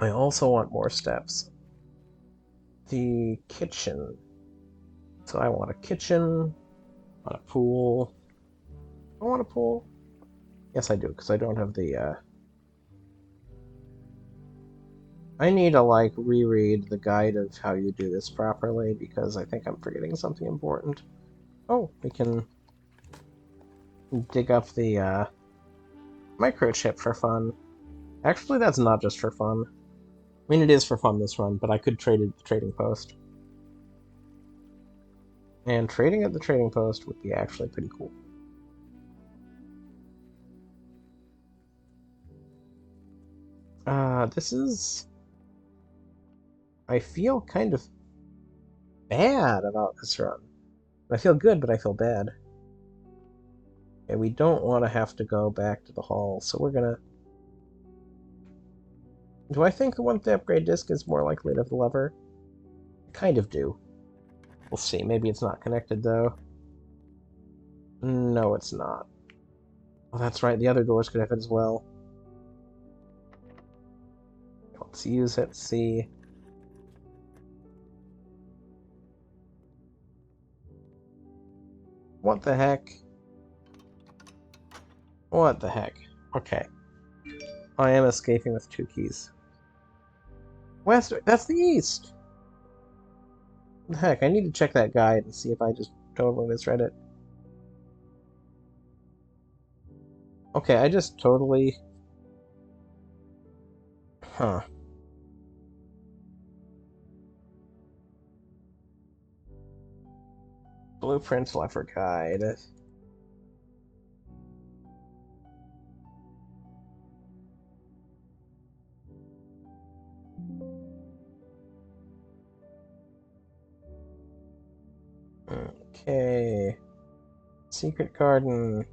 I also want more steps. The kitchen. So I want a kitchen, I want a pool. I want a pool. Yes, I do, because I don't have the, I need to, like, reread the guide of how you do this properly, because I think I'm forgetting something important. Oh, we can dig up the, microchip for fun. Actually, that's not just for fun. I mean, it is for fun this run, but I could trade it at the trading post. And trading at the trading post would be actually pretty cool. This is... I feel kind of bad about this run. I feel good, but I feel bad. And we don't want to have to go back to the hall, so we're gonna... Do I think the one with the upgrade disc is more likely to have the lever? I kind of do. We'll see. Maybe it's not connected, though. No, it's not. Oh, that's right. The other doors could have it as well. Let's use it, see. What the heck? What the heck? Okay. I am escaping with 2 keys. West, that's the east! What the heck, I need to check that guide and see if I just totally misread it. Okay, I just totally... Huh. Blueprints, lever guide. Okay. Secret garden.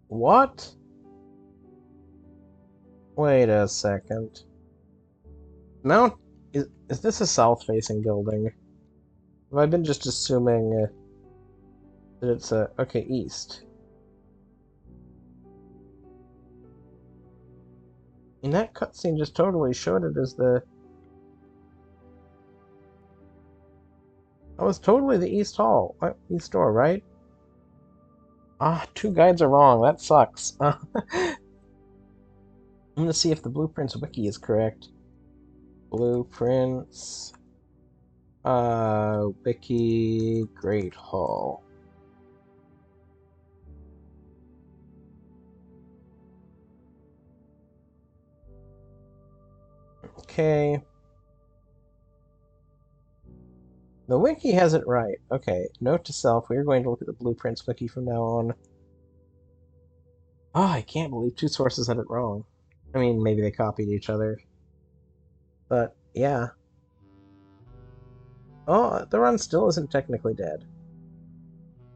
What? Wait a second. Mount... Is this a south-facing building? Have I been just assuming that it's a... Okay, east. And that cutscene just totally showed it as the... That was totally the East Hall. East door, right? Ah, 2 guides are wrong. That sucks. I'm gonna see if the Blueprints wiki is correct. Blueprints... wiki... Great Hall. Okay. The wiki has it right. Okay, note to self, we are going to look at the Blueprints wiki from now on. Oh, I can't believe 2 sources had it wrong. I mean, maybe they copied each other. But, yeah. Oh, the run still isn't technically dead.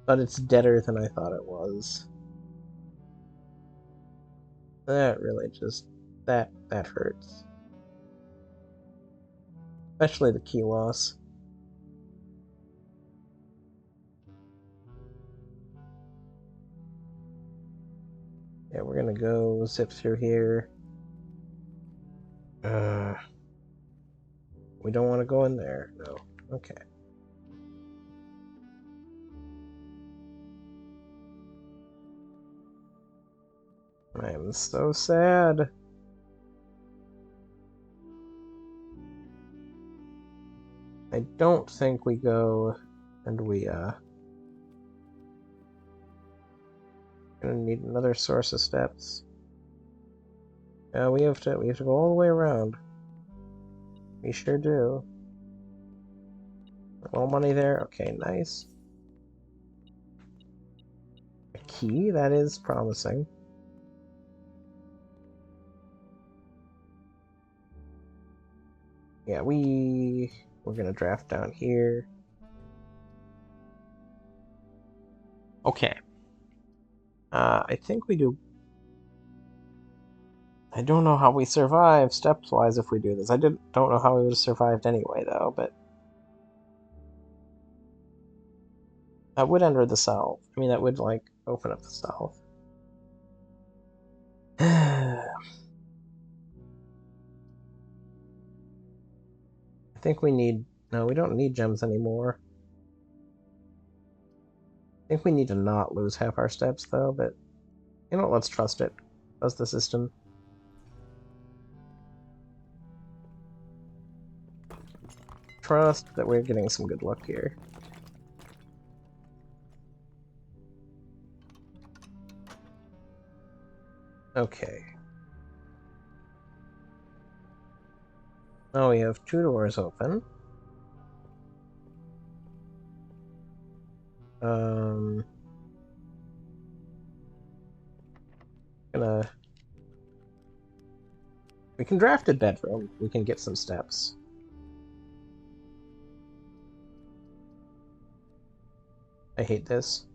But it's deader than I thought it was. That really just... That hurts. Especially the key loss. Yeah, we're gonna go zip through here. We don't want to go in there. No. Okay. I'm so sad. I don't think we go and we, gonna need another source of steps. We have to go all the way around. We sure do. All money there? Okay, nice. A key? That is promising. Yeah, we're gonna draft down here. Okay. I think we do... I don't know how we survive steps-wise if we do this. Don't know how we would have survived anyway, though, but... That would enter the south. I mean, that would, like, open up the south. I think we need... No, we don't need gems anymore. I think we need to not lose half our steps, though, but... You know what, let's trust it. Trust the system. Trust that we're getting some good luck here. Okay. Now we have 2 doors open. Um, gonna we can draft a bedroom. We can get some steps. I hate this.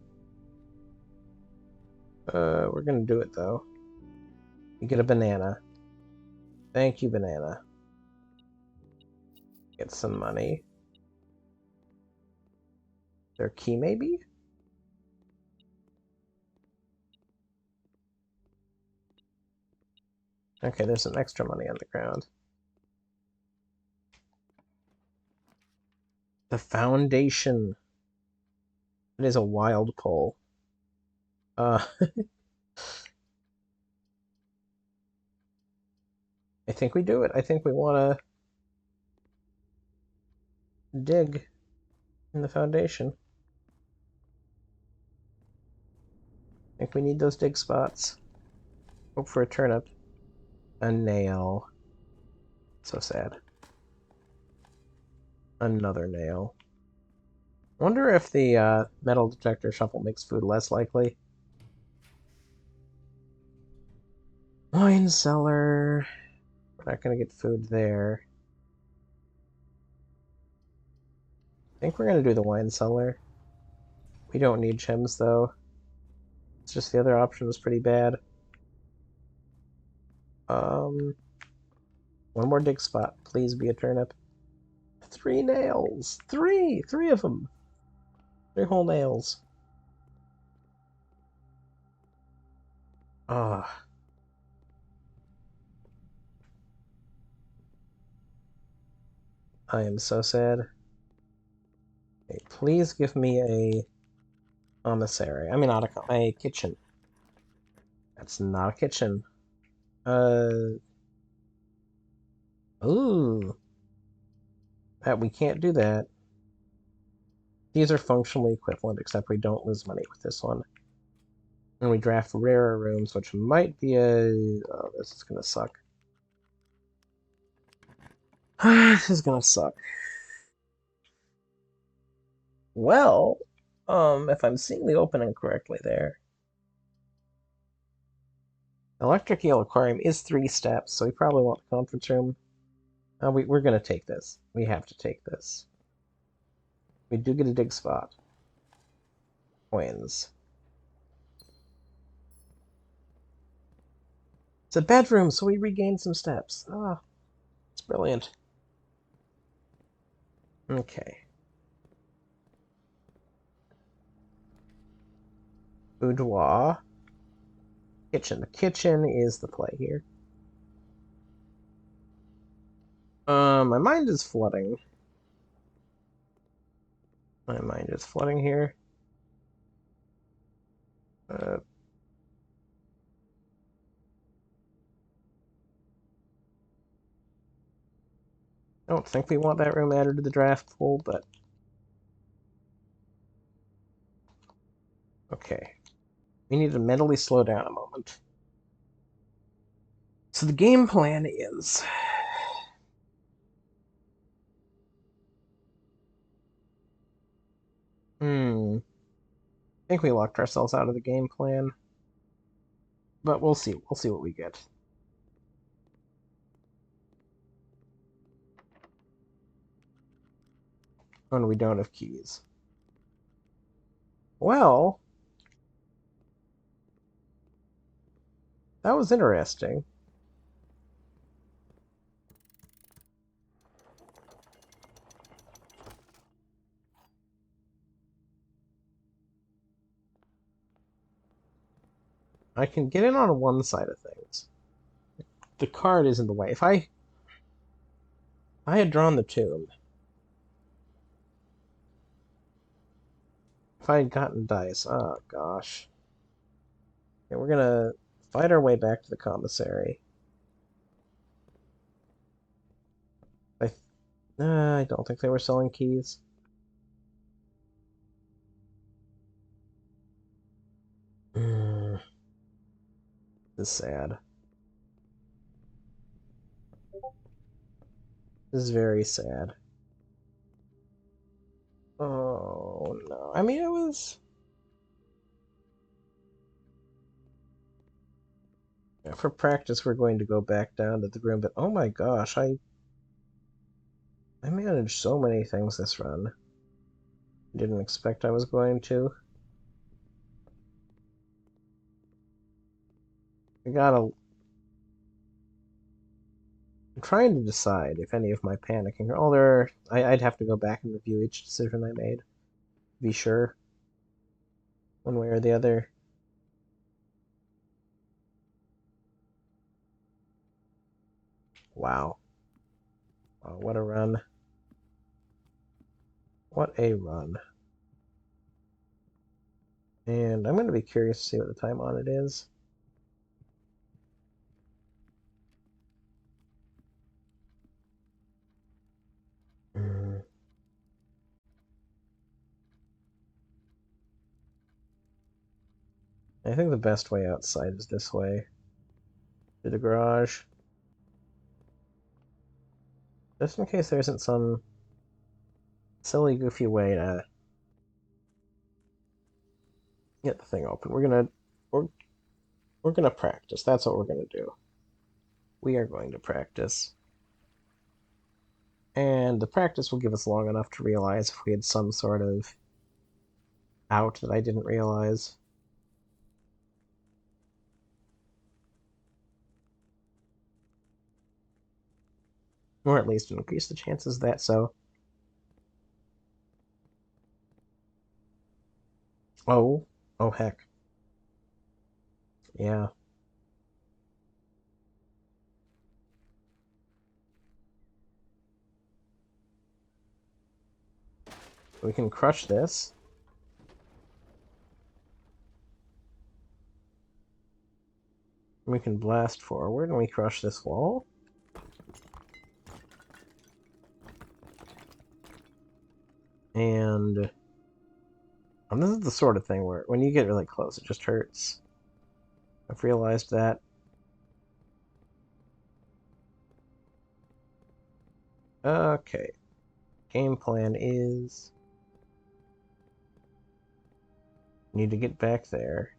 We're gonna do it though. You get a banana. Thank you, banana. Get some money. Their key, maybe? Okay, there's some extra money on the ground. The foundation. It is a wild pull. I think we do it. I think we want to dig in the foundation. I think we need those dig spots. Hope for a turnip. A nail. So sad. Another nail. Wonder if the metal detector shuffle makes food less likely. Wine cellar. We're not going to get food there. I think we're going to do the wine cellar. We don't need gems, though. It's just the other option was pretty bad. One more dig spot. Please be a turnip. 3 nails! 3! 3 of them! 3 whole nails. Ah. I am so sad. Okay, please give me a commissary. I mean, not a kitchen. That's not a kitchen. Ooh. That we can't do that. These are functionally equivalent, except we don't lose money with this one. And we draft rarer rooms, which might be a... Oh, this is gonna suck. This is gonna suck. Well, if I'm seeing the opening correctly there, Electric Eel Aquarium is 3 steps, so we probably want the conference room. We're gonna take this. We have to take this. We do get a dig spot. Coins. It's a bedroom, so we regain some steps. Ah, it's brilliant. Okay. Boudoir. Kitchen. The kitchen is the play here. My mind is flooding. My mind is flooding here. I don't think we want that room added to the draft pool, but... Okay. We need to mentally slow down a moment. So the game plan is... I think we locked ourselves out of the game plan. But we'll see. We'll see what we get. When we don't have keys. Well... That was interesting. I can get in on one side of things. The card is in the way. If I had drawn the tomb, if I had gotten dice, oh gosh. Okay, we're gonna fight our way back to the commissary. I don't think they were selling keys. This is sad. This is very sad. Oh. Oh no. I mean, it was... For practice, we're going to go back down to the room, but oh my gosh, I managed so many things this run. Didn't expect I was going to. I gotta... I'm trying to decide if any of my panicking... Oh, I'd have to go back and review each decision I made. Be sure. One way or the other. Wow. Wow, what a run. What a run. And I'm going to be curious to see what the time on it is. Mm. I think the best way outside is this way. Through the garage. Just in case there isn't some silly, goofy way to get the thing open. We're gonna practice. That's what we're gonna do. We are going to practice. And the practice will give us long enough to realize if we had some sort of out that I didn't realize. Or at least increase the chances that so. Oh. Oh heck. Yeah. We can crush this. We can blast forward and we crush this wall. And this is the sort of thing where when you get really close, it just hurts. I've realized that. Okay. Game plan is... Need to get back there.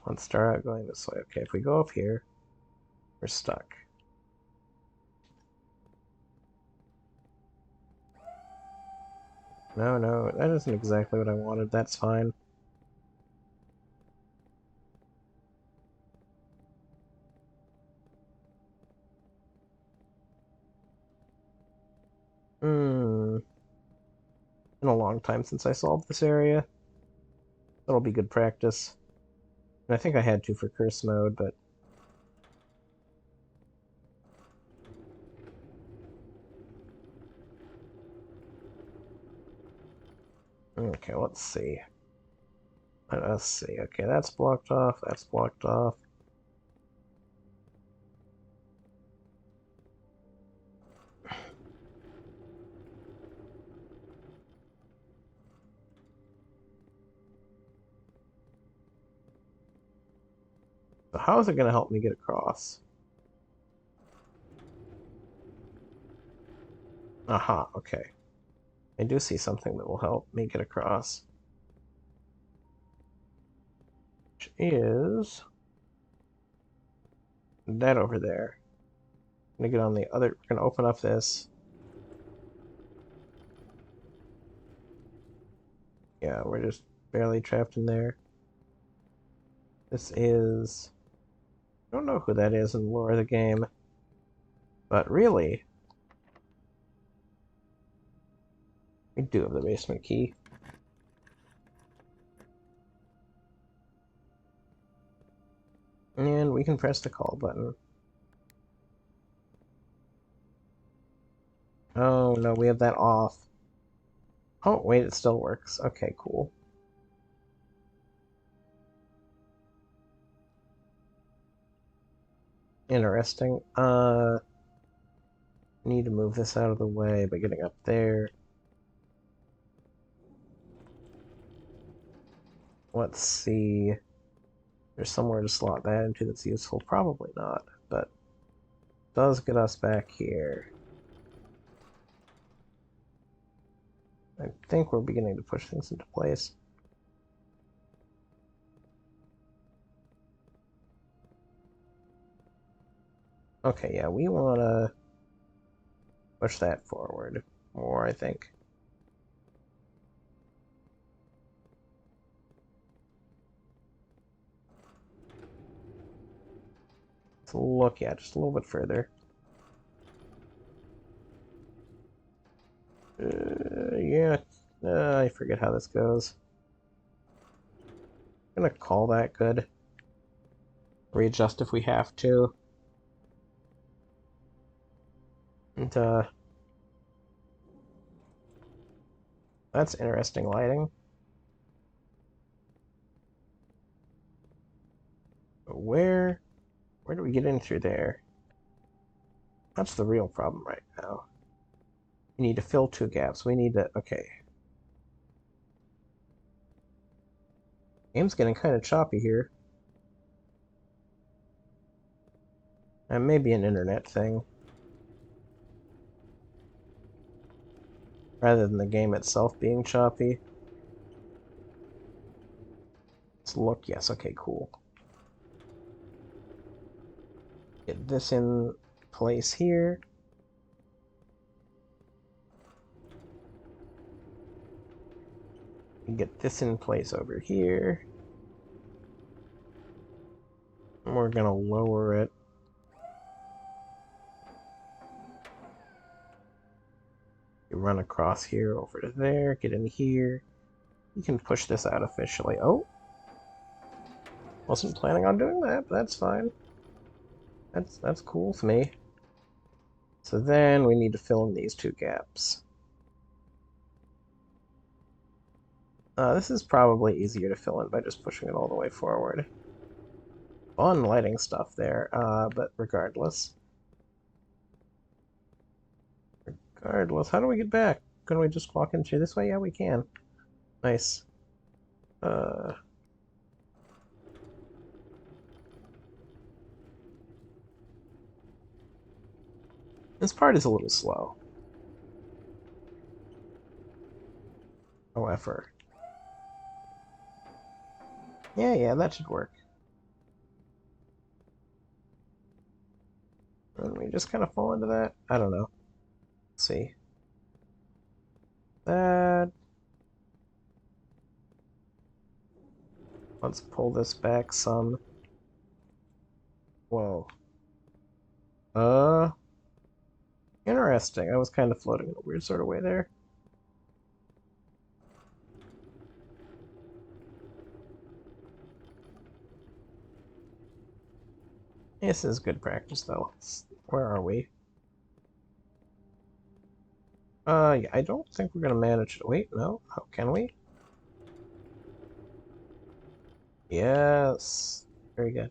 Let's start out going this way. Okay, if we go up here, we're stuck. No, no, that isn't exactly what I wanted. That's fine. Hmm. Been a long time since I solved this area. That'll be good practice. And I think I had to for curse mode, but... Okay, let's see. Let's see. Okay, that's blocked off. That's blocked off. So how is it going to help me get across? Aha, okay. I do see something that will help me get across. Which is... that over there. I'm gonna get on the other... We're gonna open up this. Yeah, we're just barely trapped in there. This is... I don't know who that is in the lore of the game. But really... we do have the basement key. And we can press the call button. Oh, no, we have that off. Oh, wait, it still works. Okay, cool. Interesting. Need to move this out of the way by getting up there. Let's see. There's somewhere to slot that into that's useful. Probably not, but does get us back here. I think we're beginning to push things into place. Okay, yeah, we want to push that forward more, I think. Let's look, yeah, just a little bit further. Yeah, I forget how this goes. I'm gonna call that good. Readjust if we have to. And, that's interesting lighting. But where do we get in through there? That's the real problem right now. We need to fill two gaps. We need to, okay. Game's getting kind of choppy here. That may be an internet thing. Rather than the game itself being choppy. Let's look, yes, okay, cool. Get this in place here. And get this in place over here. And we're gonna lower it. You run across here over to there, get in here. You can push this out officially. Oh! Wasn't planning on doing that, but that's fine. That's cool with me. So then we need to fill in these two gaps. This is probably easier to fill in by just pushing it all the way forward. Fun lighting stuff there, but regardless. Regardless, how do we get back? Can we just walk in through this way? Yeah, we can. Nice. This part is a little slow. However. Yeah, that should work. And we just kind of fall into that? I don't know. Let's see. That. Let's pull this back some. Whoa. Interesting. I was kind of floating in a weird sort of way there. This is good practice, though. Where are we? Yeah, I don't think we're gonna manage it. Wait, no? How can we? Yes. Very good.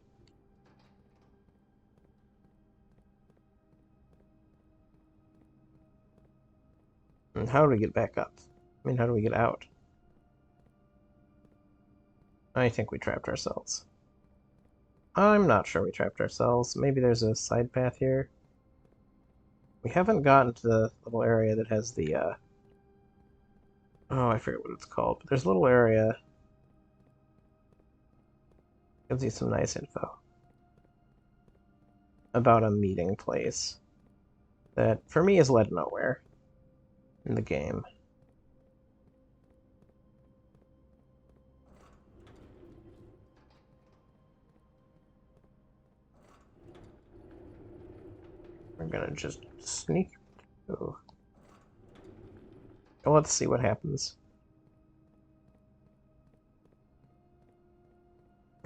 And how do we get back up? I mean, how do we get out? I think we trapped ourselves. I'm not sure we trapped ourselves. Maybe there's a side path here. We haven't gotten to the little area that has the, oh, I forget what it's called, but there's a little area. Gives you some nice info about a meeting place that, for me, has led nowhere in the game. We're gonna just sneak. Oh. Well, let's see what happens.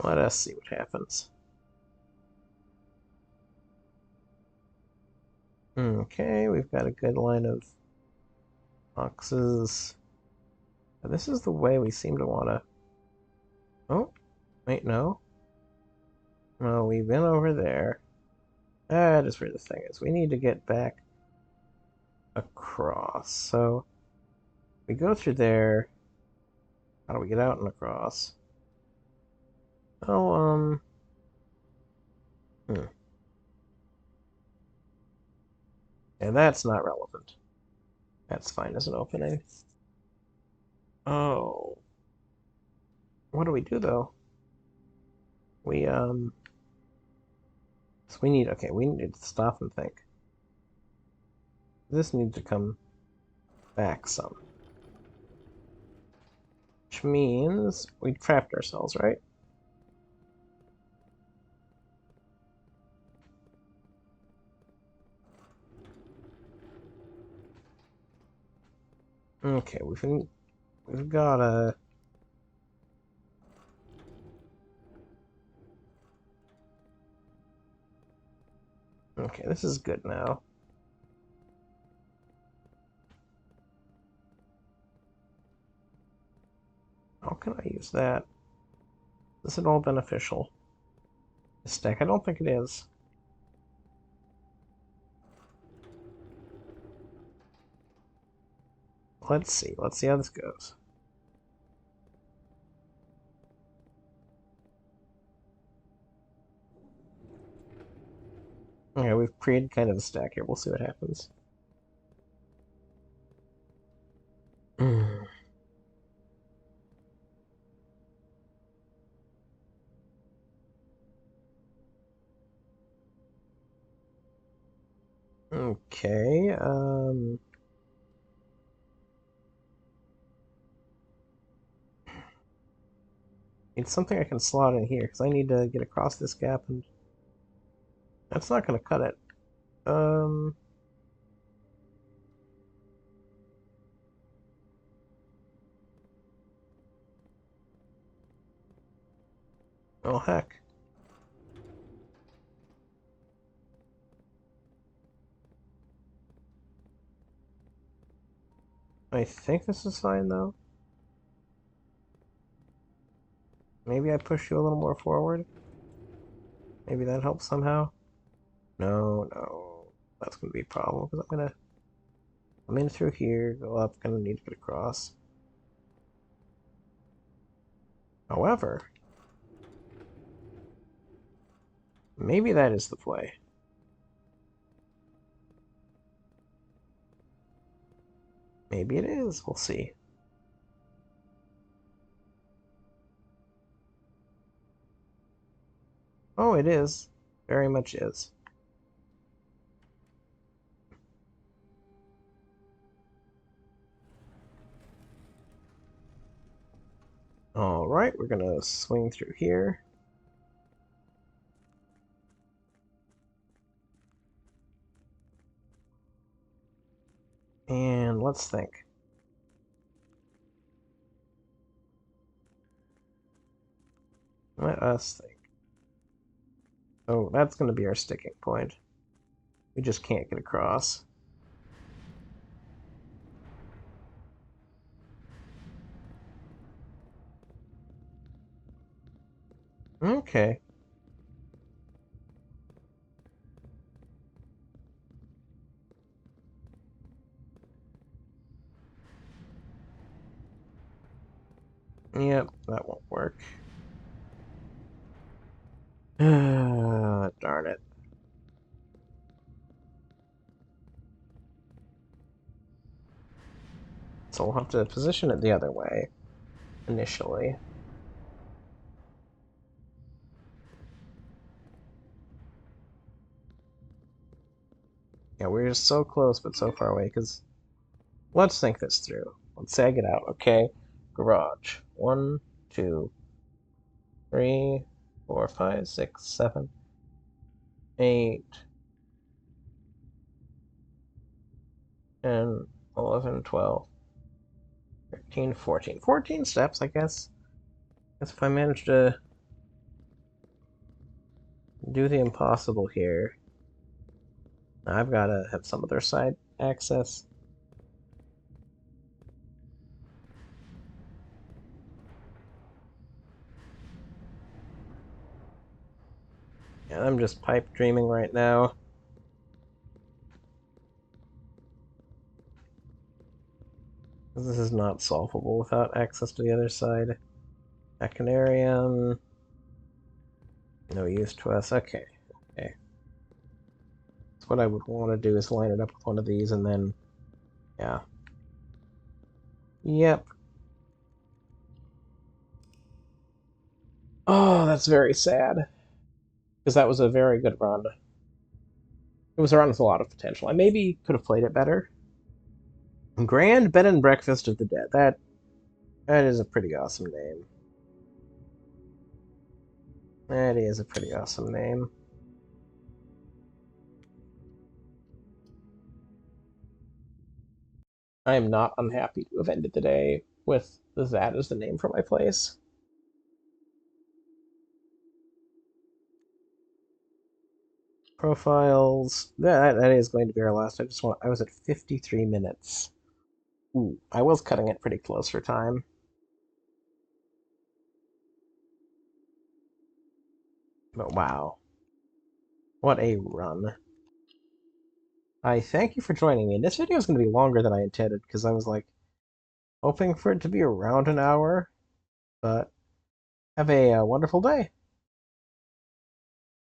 Let us see what happens. Okay, we've got a good line of boxes. This is the way we seem to want to... Oh, wait, no. No, we've been over there. That is where the thing is. We need to get back across. So, we go through there. How do we get out and across? Oh, hmm. And that's not relevant. That's fine as an opening. Oh. What do we do, though? So we need, okay, we need to stop and think. This needs to come back some. Which means we trapped ourselves, right? Okay, we've got a... Okay, this is good now. How can I use that? Is it all beneficial? This stack? I don't think it is. Let's see. Let's see how this goes. Okay, we've created kind of a stack here. We'll see what happens. Okay, it's something I can slot in here, because I need to get across this gap, and that's not going to cut it. Um, oh heck. I think this is fine, though. Maybe I push you a little more forward? Maybe that helps somehow? No, no. That's going to be a problem, because I'm going to come in through here, go up, going to need to get across. However, maybe that is the play. Maybe it is. We'll see. Oh, it is. Very much is. Alright, we're gonna swing through here. And let's think. Let us think. Oh, that's gonna be our sticking point. We just can't get across. Okay. Yep, that won't work. Darn it. So we'll have to position it the other way, initially. Yeah, we're just so close, but so far away, because... Let's think this through. Let's sag it out, okay? Garage. 1, 2, 3, 4, 5, 6, 7, 8, 10, 11, 12, 13, 14. 14 steps, I guess. If I manage to do the impossible here, I've got to have some other side access. And I'm just pipe dreaming right now. This is not solvable without access to the other side. Echinarium. No use to us. Okay. Okay. what I would want to do is line it up with one of these and then, yeah. Yep. Oh, that's very sad. Because that was a very good run. It was a run with a lot of potential. I maybe could have played it better. Grand Bed and Breakfast of the Dead. That is a pretty awesome name. That is a pretty awesome name. I am not unhappy to have ended the day with that as the name for my place. Profiles. That is going to be our last. I was at 53 minutes. Ooh, I was cutting it pretty close for time. But wow. What a run. I thank you for joining me. This video is going to be longer than I intended because I was like hoping for it to be around an hour. But have a wonderful day.